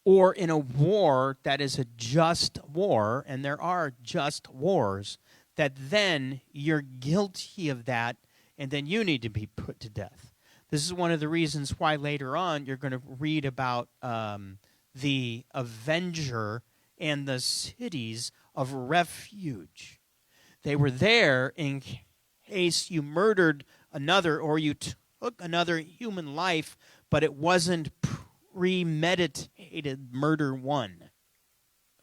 or in a war that is a just war, and there are just wars, that then you're guilty of that, and then you need to be put to death. This is one of the reasons why later on you're going to read about the Avenger and the cities of refuge. They were there in case you murdered another or you took another human life, but it wasn't premeditated murder one.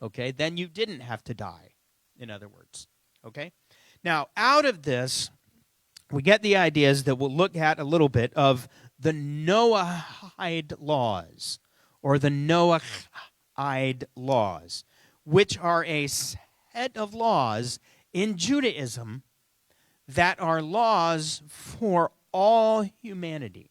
Okay? Then you didn't have to die, in other words. Okay? Now, out of this, we get the ideas that we'll look at a little bit of the Noahide laws, or the Noahide laws, which are a set of laws in Judaism that are laws for all humanity.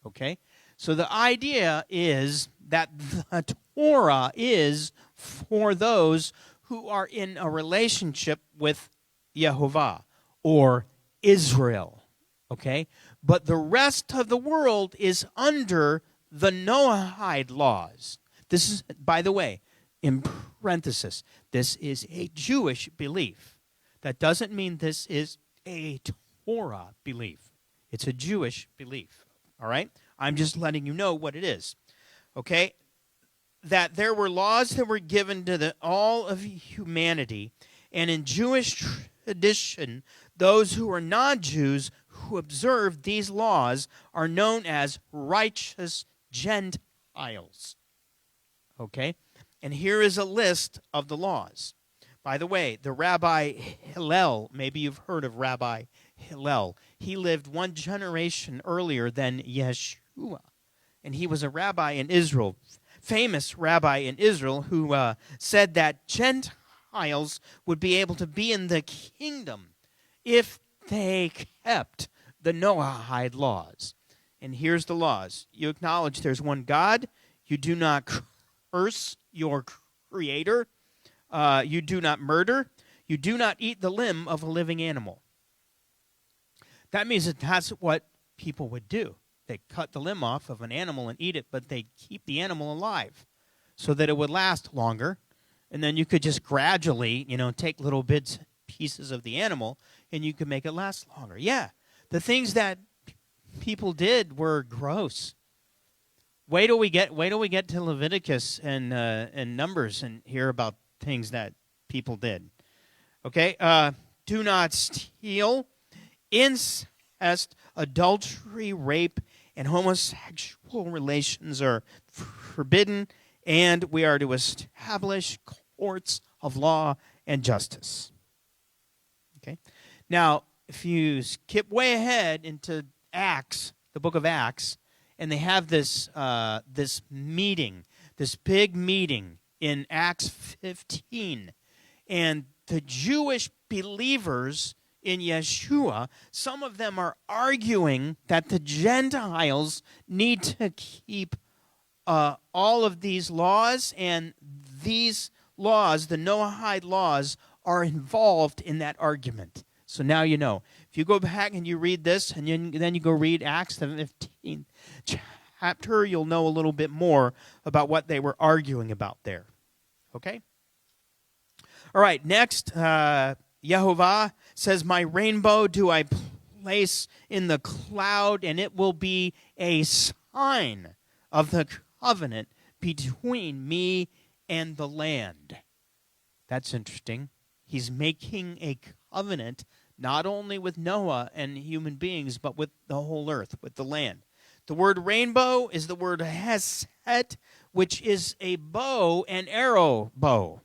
Okay? So the idea is that the Torah is for those who are in a relationship with Yehovah or Israel. Okay? But the rest of the world is under the Noahide laws. This is, by the way, in parenthesis, this is a Jewish belief. That doesn't mean this is a Torah belief. It's a Jewish belief. All right? I'm just letting you know what it is. Okay? That there were laws that were given to all of humanity, and in Jewish tradition, those who are non-Jews who observe these laws are known as righteous Gentiles. Okay? And here is a list of the laws. By the way, the Rabbi Hillel, maybe you've heard of Rabbi Hillel. He lived one generation earlier than Yeshua, and he was a rabbi in Israel, famous rabbi in Israel, who said that Gentiles would be able to be in the kingdom if they kept the Noahide laws. And here's the laws. You acknowledge there's one God. You do not curse your creator. You do not murder. You do not eat the limb of a living animal. That means that that's what people would do. They cut the limb off of an animal and eat it, but they keep the animal alive so that it would last longer. And then you could just gradually, take little bits, pieces of the animal, and you could make it last longer. Yeah, the things that people did were gross. Wait till we get to Leviticus and Numbers and hear about things that people did. Okay, do not steal, incest, adultery, rape, and homosexual relations are forbidden, and we are to establish courts of law and justice. Okay, now if you skip way ahead into Acts, the book of Acts, and they have this meeting, this big meeting in Acts 15, and the Jewish believers in Yeshua, some of them are arguing that the Gentiles need to keep all of these laws, and these laws, the Noahide laws, are involved in that argument. So now you know. If you go back and you read this, and then you go read Acts 15 chapter, you'll know a little bit more about what they were arguing about there. Okay? All right, next, Yehovah says, my rainbow do I place in the cloud, and it will be a sign of the covenant between me and the land. That's interesting. He's making a covenant not only with Noah and human beings, but with the whole earth, with the land. The word rainbow is the word hesed, which is a bow and arrow bow.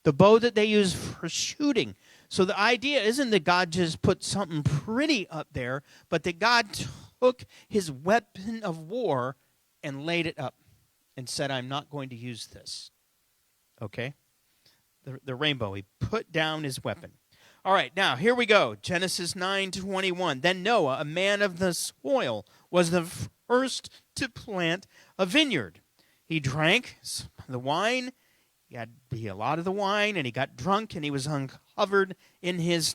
The bow that they use for shooting. So the idea isn't that God just put something pretty up there, but that God took his weapon of war and laid it up and said, I'm not going to use this. Okay? The rainbow. He put down his weapon. All right, now here we go. Genesis 9:21. Then Noah, a man of the soil, was the first to plant a vineyard. He drank the wine. He had a lot of the wine, and he got drunk, and he was uncovered in his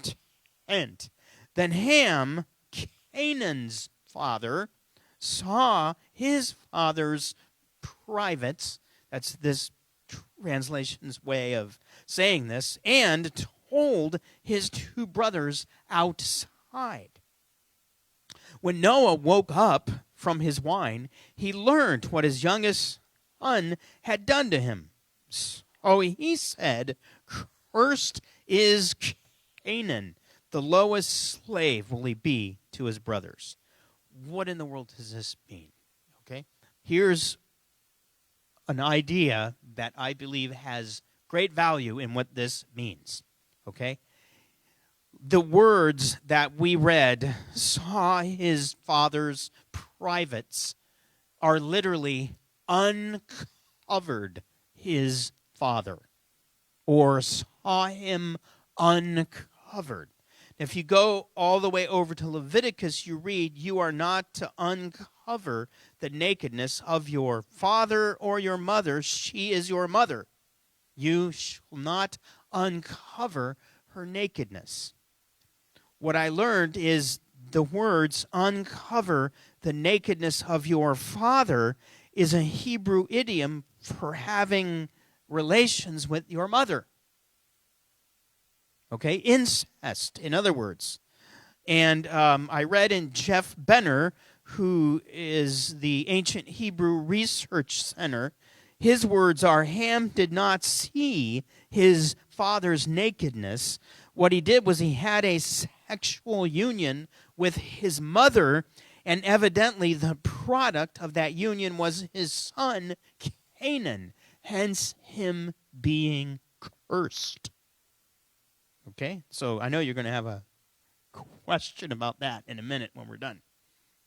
tent. Then Ham, Canaan's father, saw his father's privates. That's this translation's way of saying this, and told his two brothers outside. When Noah woke up from his wine, he learned what his youngest son had done to him. So he said, cursed is Canaan, the lowest slave will he be to his brothers. What in the world does this mean? Okay, here's an idea that I believe has great value in what this means. Okay? The words that we read, saw his father's privates, are literally uncovered his father, or saw him uncovered. If you go all the way over to Leviticus, you read, you are not to uncover the nakedness of your father or your mother. She is your mother. You shall not uncover her nakedness. What I learned is the words uncover the nakedness of your father is a Hebrew idiom for having relations with your mother. Okay, incest, in other words. And I read in Jeff Benner, who is the Ancient Hebrew Research Center, his words are, Ham did not see his father's nakedness. What he did was he had a sexual union with his mother, and evidently the product of that union was his son, Canaan, hence him being cursed. Okay? So I know you're going to have a question about that in a minute when we're done.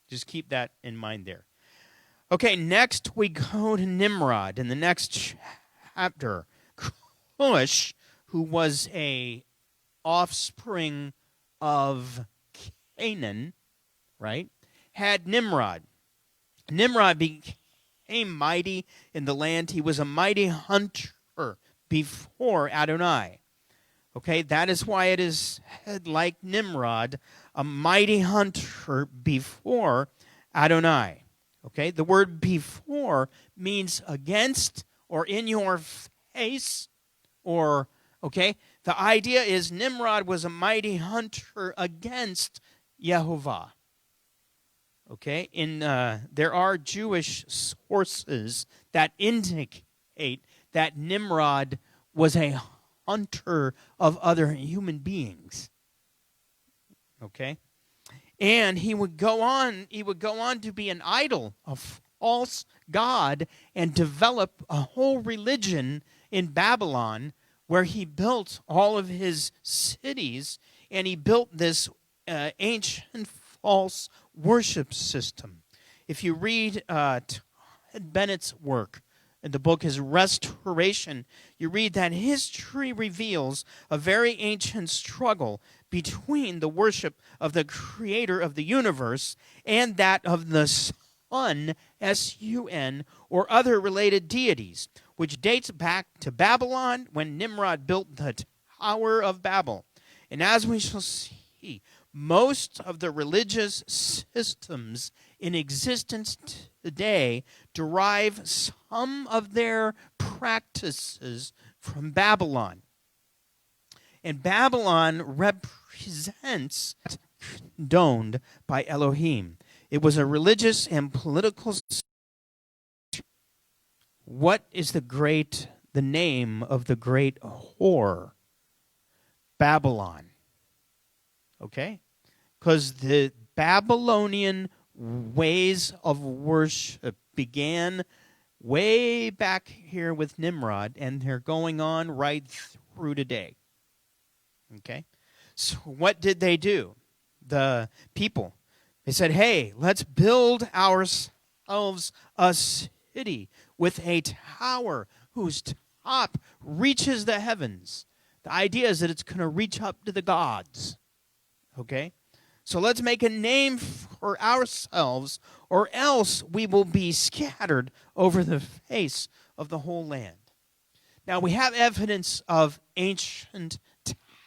Just keep that in mind there. Okay, next we go to Nimrod in the next chapter. Cush, who was a offspring of Canaan, right, had Nimrod. Nimrod became mighty in the land. He was a mighty hunter before Adonai. Okay, that is why it is said, like Nimrod, a mighty hunter before Adonai. Okay, the word before means against or in your face, or, okay, the idea is Nimrod was a mighty hunter against Yehovah. Okay, there are Jewish sources that indicate that Nimrod was a hunter of other human beings. Okay, and he would go on to be an idol, a false god, and develop a whole religion in Babylon, where he built all of his cities, and he built this ancient false worship system. If you read Bennett's work, the book is Restoration, you read that history reveals a very ancient struggle between the worship of the creator of the universe and that of the sun, S-U-N, or other related deities, which dates back to Babylon when Nimrod built the Tower of Babel. And as we shall see, most of the religious systems in existence today derive some of their practices from Babylon. And Babylon represents condoned by Elohim. It was a religious and political. What is the name of the great whore? Babylon. Okay? Because the Babylonian ways of worship began way back here with Nimrod, and they're going on right through today. Okay? So what did they do? The people, they said, hey, let's build ourselves a city with a tower whose top reaches the heavens. The idea is that it's going to reach up to the gods. Okay? So let's make a name for ourselves, or else we will be scattered over the face of the whole land. Now, we have evidence of ancient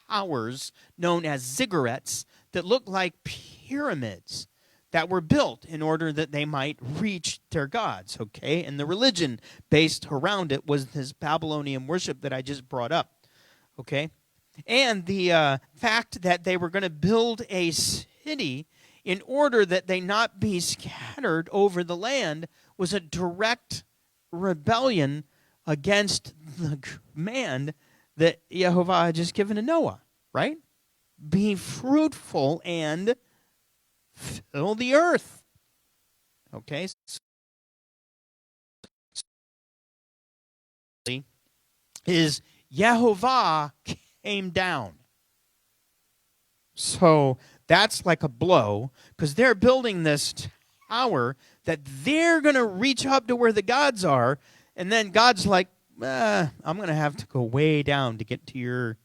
towers known as ziggurats that look like pyramids that were built in order that they might reach their gods, okay? And the religion based around it was this Babylonian worship that I just brought up, okay? And the fact that they were going to build a city in order that they not be scattered over the land was a direct rebellion against the command that Yehovah had just given to Noah, right? Be fruitful and fill the earth. Okay? Is Yehovah came down. So that's like a blow, because they're building this tower that they're going to reach up to where the gods are, and then God's like, I'm going to have to go way down to get to your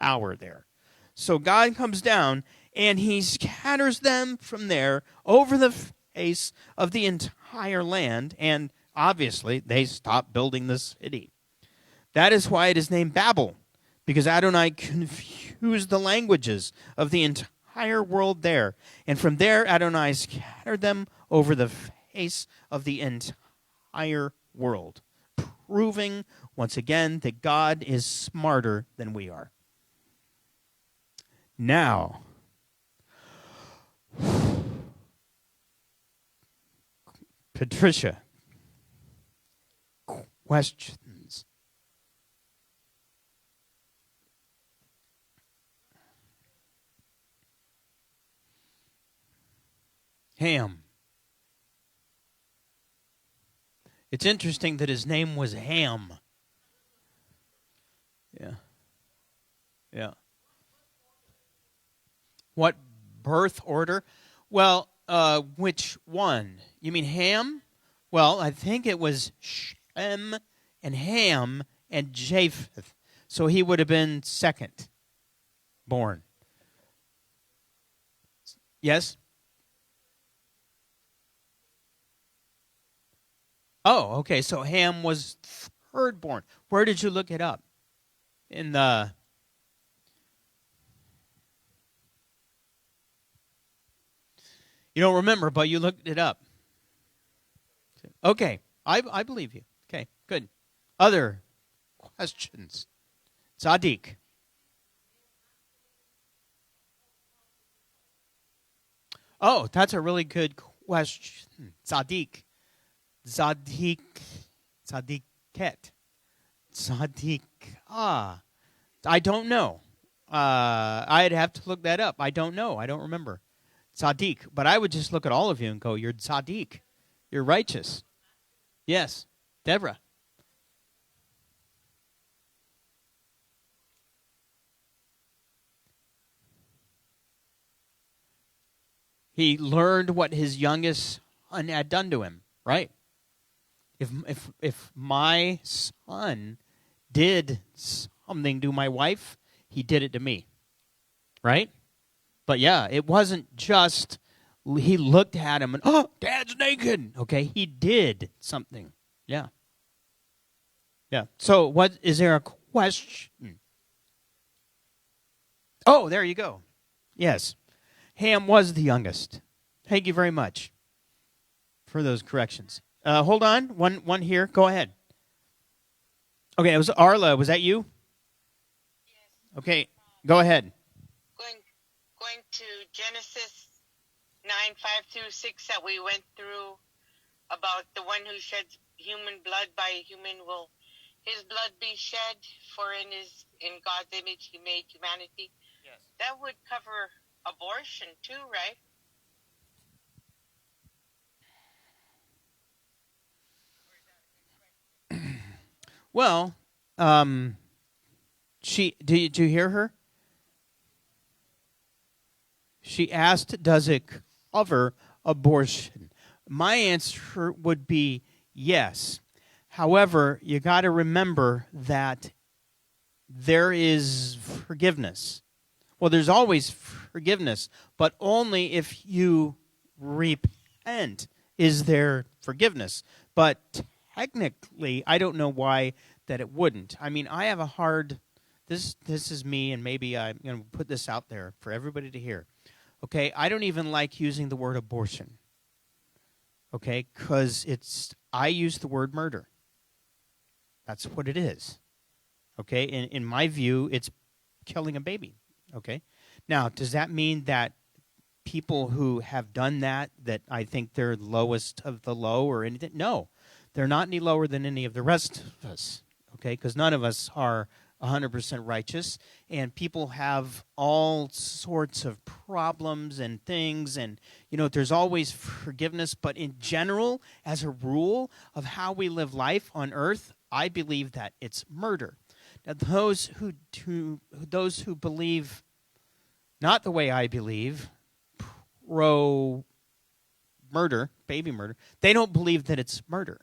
tower there. So God comes down, and he scatters them from there over the face of the entire land, and obviously they stop building the city. That is why it is named Babel, because Adonai confused the languages of the entire world there. And from there, Adonai scattered them over the face of the entire world, proving, once again, that God is smarter than we are. Now, Patricia, questions? Ham. It's interesting that his name was Ham. Yeah. What birth order? Well, which one? You mean Ham? Well, I think it was Shem and Ham and Japheth. So he would have been second born. Yes? Oh, okay. So Ham was third born. Where did you look it up? In the... You don't remember, but you looked it up. Okay. I believe you. Okay, good. Other questions? Tzaddik. Oh, that's a really good question. Tzaddik. Tzaddik. Tzaddiket. Tzaddik. I don't know. I'd have to look that up. I don't know. I don't remember. Tzaddik. But I would just look at all of you and go, you're tzaddik. You're righteous. Yes. Deborah. He learned what his youngest son had done to him, right? If my son did something to my wife, he did it to me, right? But yeah, it wasn't just he looked at him and, oh, Dad's naked. Okay, he did something. Yeah. Yeah. So what, is there a question? Oh, there you go. Yes. Ham was the youngest. Thank you very much for those corrections. Hold on. One here. Go ahead. Okay, it was Arla. Was that you? Yes. Okay, go ahead. Going to Genesis 9:5-6 that we went through about the one who sheds human blood, by human will his blood be shed, for in God's image he made humanity. Yes. That would cover abortion too, right? Well, did you hear her? She asked, does it cover abortion? My answer would be yes. However, you got to remember that there is forgiveness. Well, there's always forgiveness, but only if you repent is there forgiveness. But technically, I don't know why that it wouldn't. I mean, I have a hard... This is me, and maybe I'm going to put this out there for everybody to hear. Okay, I don't even like using the word abortion. Okay, because I use the word murder. That's what it is. Okay, in my view, it's killing a baby. Okay, now, does that mean that people who have done that I think they're lowest of the low or anything? No, they're not any lower than any of the rest of us. Okay, because none of us are 100% righteous, and people have all sorts of problems and things, and there's always forgiveness, but in general, as a rule of how we live life on earth, I believe that it's murder. Now, those who believe not the way I believe, pro murder, baby murder, they don't believe that it's murder.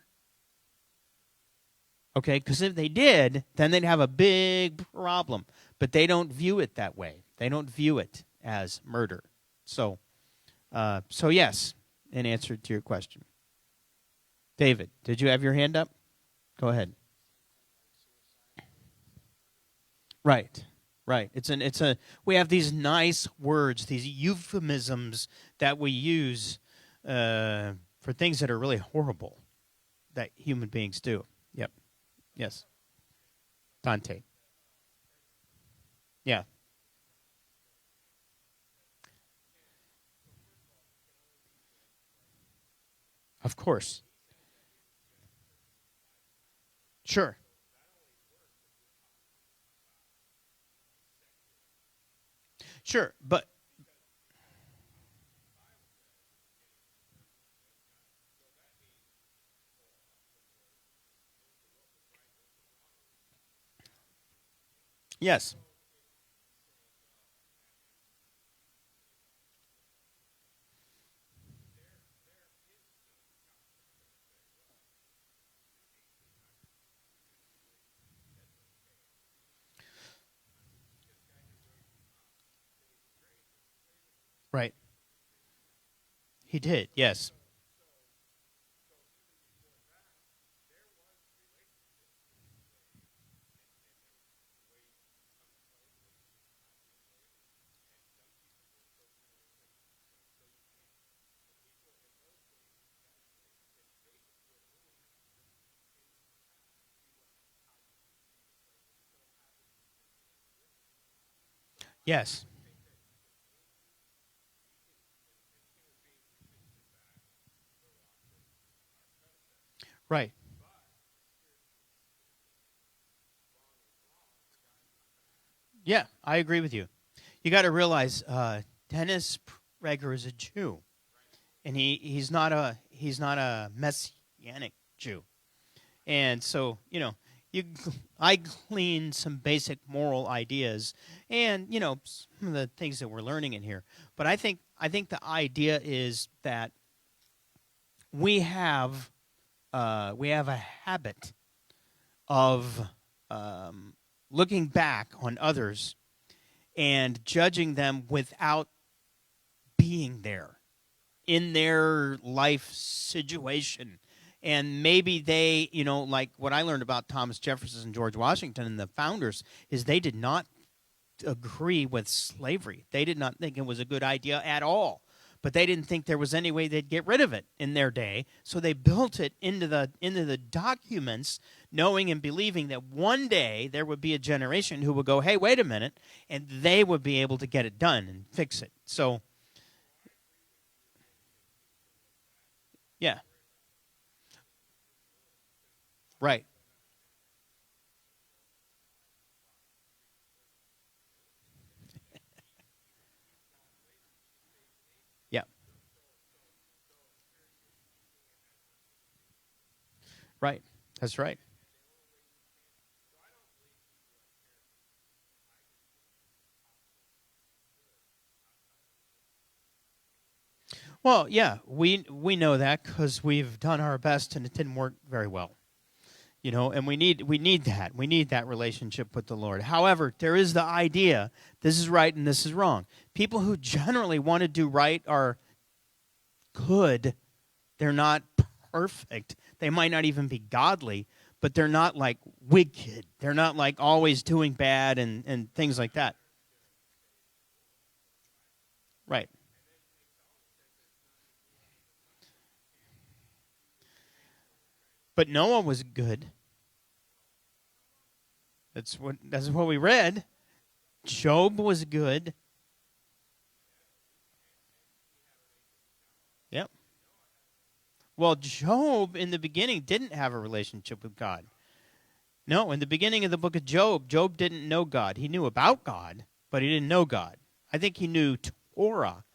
Okay, because if they did, then they'd have a big problem. But they don't view it that way. They don't view it as murder. So yes, in answer to your question. David, did you have your hand up? Go ahead. Right. We have these nice words, these euphemisms that we use for things that are really horrible that human beings do. Yep. Yes. Dante. Yeah. Of course. Sure. Sure, but yes. Right. He did, yes. Yes. Right. Yeah, I agree with you. You got to realize Dennis Prager is a Jew, and he's not a messianic Jew. And so, you, I glean some basic moral ideas, and some of the things that we're learning in here. But I think the idea is that we have a habit of looking back on others and judging them without being there in their life situation. And maybe they, like what I learned about Thomas Jefferson and George Washington and the founders, is they did not agree with slavery. They did not think it was a good idea at all. But they didn't think there was any way they'd get rid of it in their day. So they built it into the documents, knowing and believing that one day there would be a generation who would go, hey, wait a minute, and they would be able to get it done and fix it. So, yeah. Right. Yeah. Right. That's right. Well, yeah, we know that because we've done our best and it didn't work very well. And we need that. We need that relationship with the Lord. However, there is the idea this is right and this is wrong. People who generally want to do right are good. They're not perfect. They might not even be godly, but they're not like wicked. They're not like always doing bad and things like that. Right. But Noah was good. That's what we read. Job was good. Yep. Well, Job in the beginning didn't have a relationship with God. No, in the beginning of the book of Job, Job didn't know God. He knew about God, but he didn't know God. I think he knew Torah,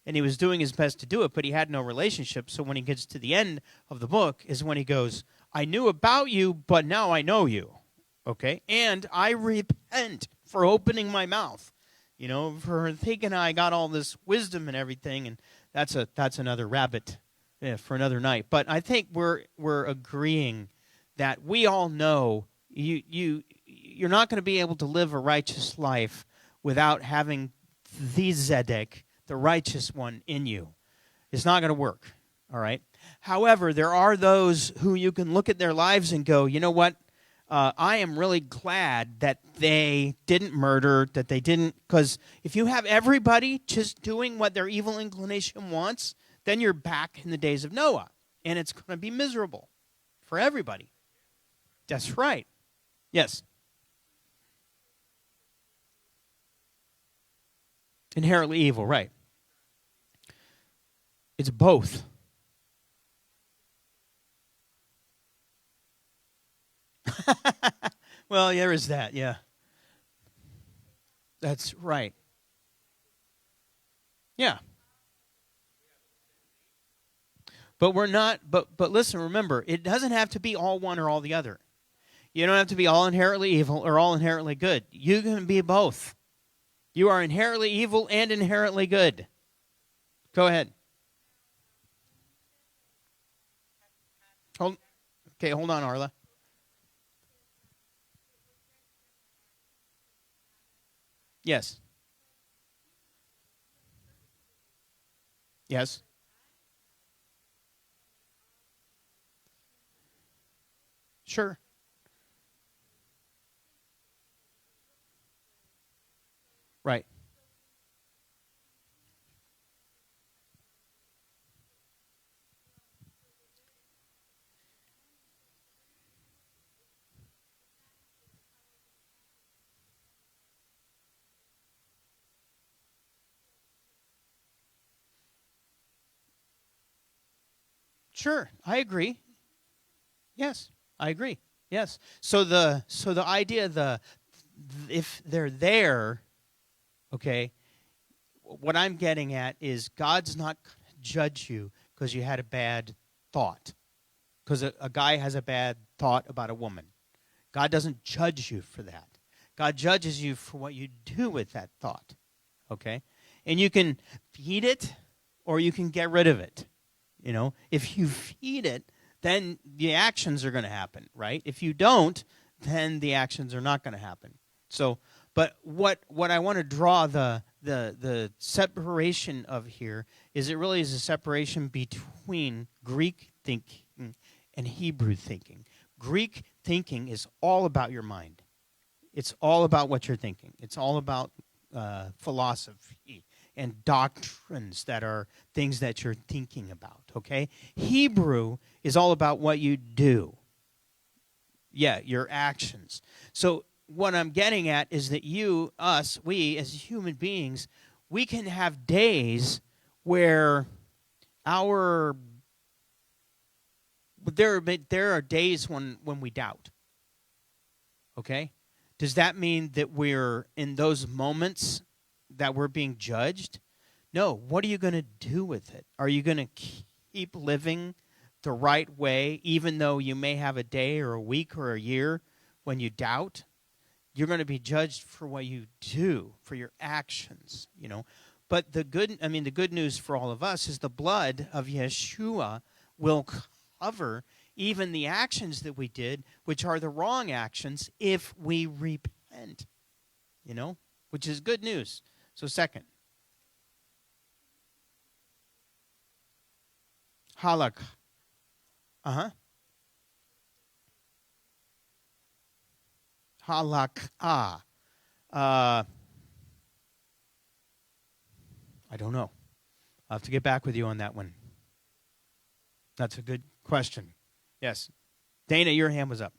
and he was doing his best to do it, but he had no relationship. So when he gets to the end of the book is when he goes, I knew about you, but now I know you. Okay? And I repent for opening my mouth, for thinking I got all this wisdom and everything, and that's another rabbit for another night. But I think we're agreeing that we all know you're not going to be able to live a righteous life without having the Zedek, the righteous one, in you. It's not going to work, all right? However, there are those who you can look at their lives and go, you know what? I am really glad that they didn't murder, that they didn't, because if you have everybody just doing what their evil inclination wants, then you're back in the days of Noah, and it's going to be miserable for everybody. That's right. Yes. Inherently evil, right. It's both. Well, there is that, yeah. That's right. Yeah. But we're not, but listen, remember, it doesn't have to be all one or all the other. You don't have to be all inherently evil or all inherently good. You can be both. You are inherently evil and inherently good. Go ahead. Hold on, Arla. Yes. Yes. Sure. Right. Sure. I agree. Yes. I agree. Yes. So the idea if they're there, okay, what I'm getting at is God's not going to judge you because you had a bad thought. Because a guy has a bad thought about a woman. God doesn't judge you for that. God judges you for what you do with that thought. Okay? And you can feed it or you can get rid of it. You know, if you feed it, then the actions are going to happen, right? If you don't, then the actions are not going to happen. So, but what I want to draw the separation of here is it really is a separation between Greek thinking and Hebrew thinking. Greek thinking is all about your mind. It's all about what you're thinking. It's all about philosophy and doctrines that are things that you're thinking about, okay? Hebrew is all about what you do. Yeah, your actions. So what I'm getting at is that we as human beings, we can have days where there are days when we doubt. Okay? Does that mean that we're in those moments that we're being judged? No. What are you going to do with it? Are you going to keep living the right way even though you may have a day or a week or a year when you doubt? You're going to be judged for what you do, for your actions, you know. But the good news for all of us is the blood of Yeshua will cover even the actions that we did, which are the wrong actions, if we repent, you know, which is good news. So second, halak. Halakah. I don't know. I'll have to get back with you on that one. That's a good question. Yes. Dana, your hand was up.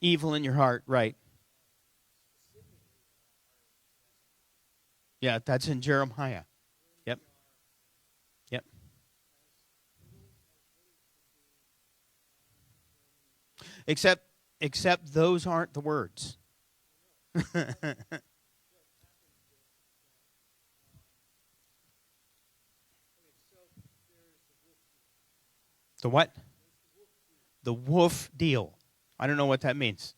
Evil in your heart, right. Yeah, that's in Jeremiah. Yep. Yep. Except those aren't the words. The what? The wolf deal. I don't know what that means.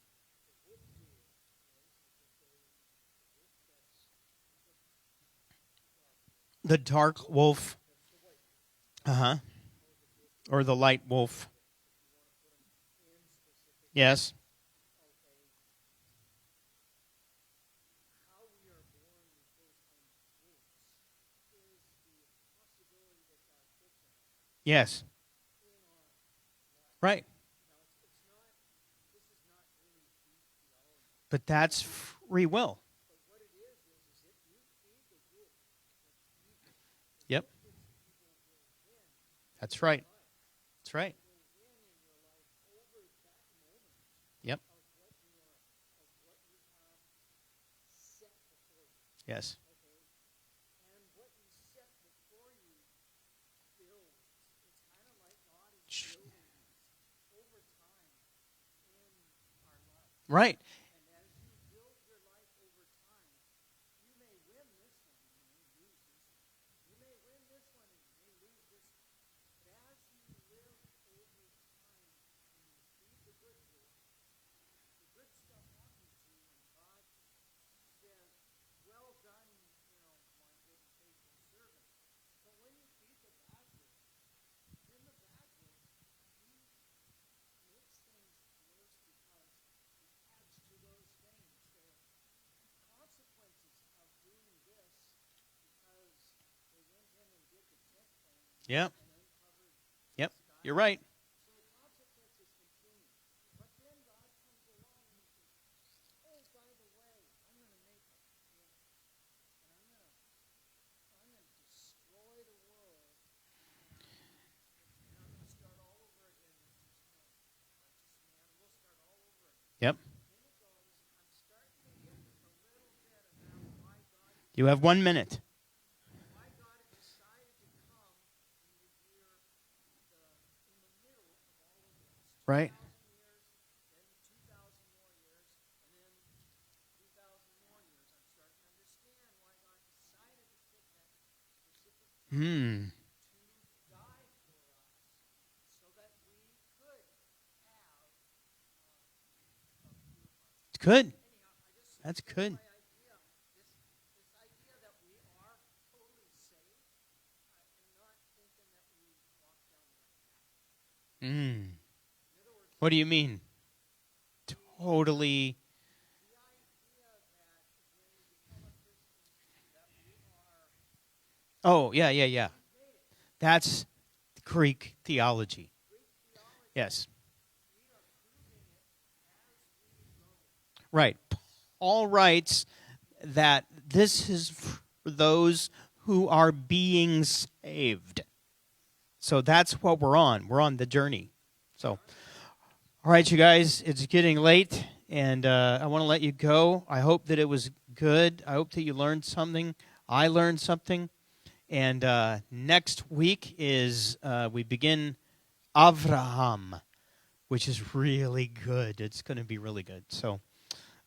The dark wolf. Uh-huh. Or the light wolf. Yes. Yes. Right. But that's free will. Yep. That's right. That's right. Yep. Yes. Right. Yep. Yep. You're right. Yep. You have 1 minute. Right. Hmm. It's good. That's good. Mm. What do you mean? Totally. Oh, yeah, yeah, yeah. That's Greek theology. Yes. Right. Paul writes that this is for those who are being saved. So that's what we're on. We're on the journey. So, all right, you guys, it's getting late, and I want to let you go. I hope that it was good. I hope that you learned something. I learned something. And next week is we begin Avraham, which is really good. It's going to be really good. So,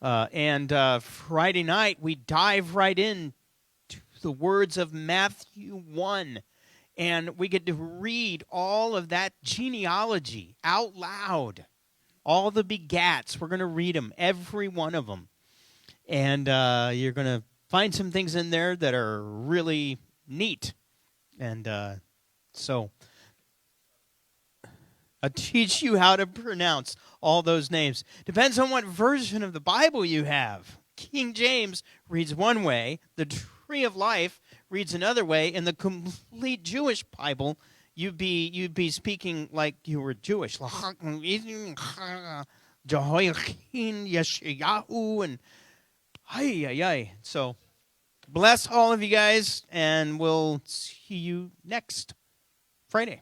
and Friday night, we dive right in to the words of Matthew 1. And we get to read all of that genealogy out loud. All the begats. We're going to read them, every one of them. And you're going to find some things in there that are really neat. And so I'll teach you how to pronounce all those names. Depends on what version of the Bible you have. King James reads one way. The Tree of Life reads another way. In the complete Jewish Bible, you'd be speaking like you were Jewish. Jehoiachin, Yeshayahu, and ay. So bless all of you guys, and we'll see you next Friday.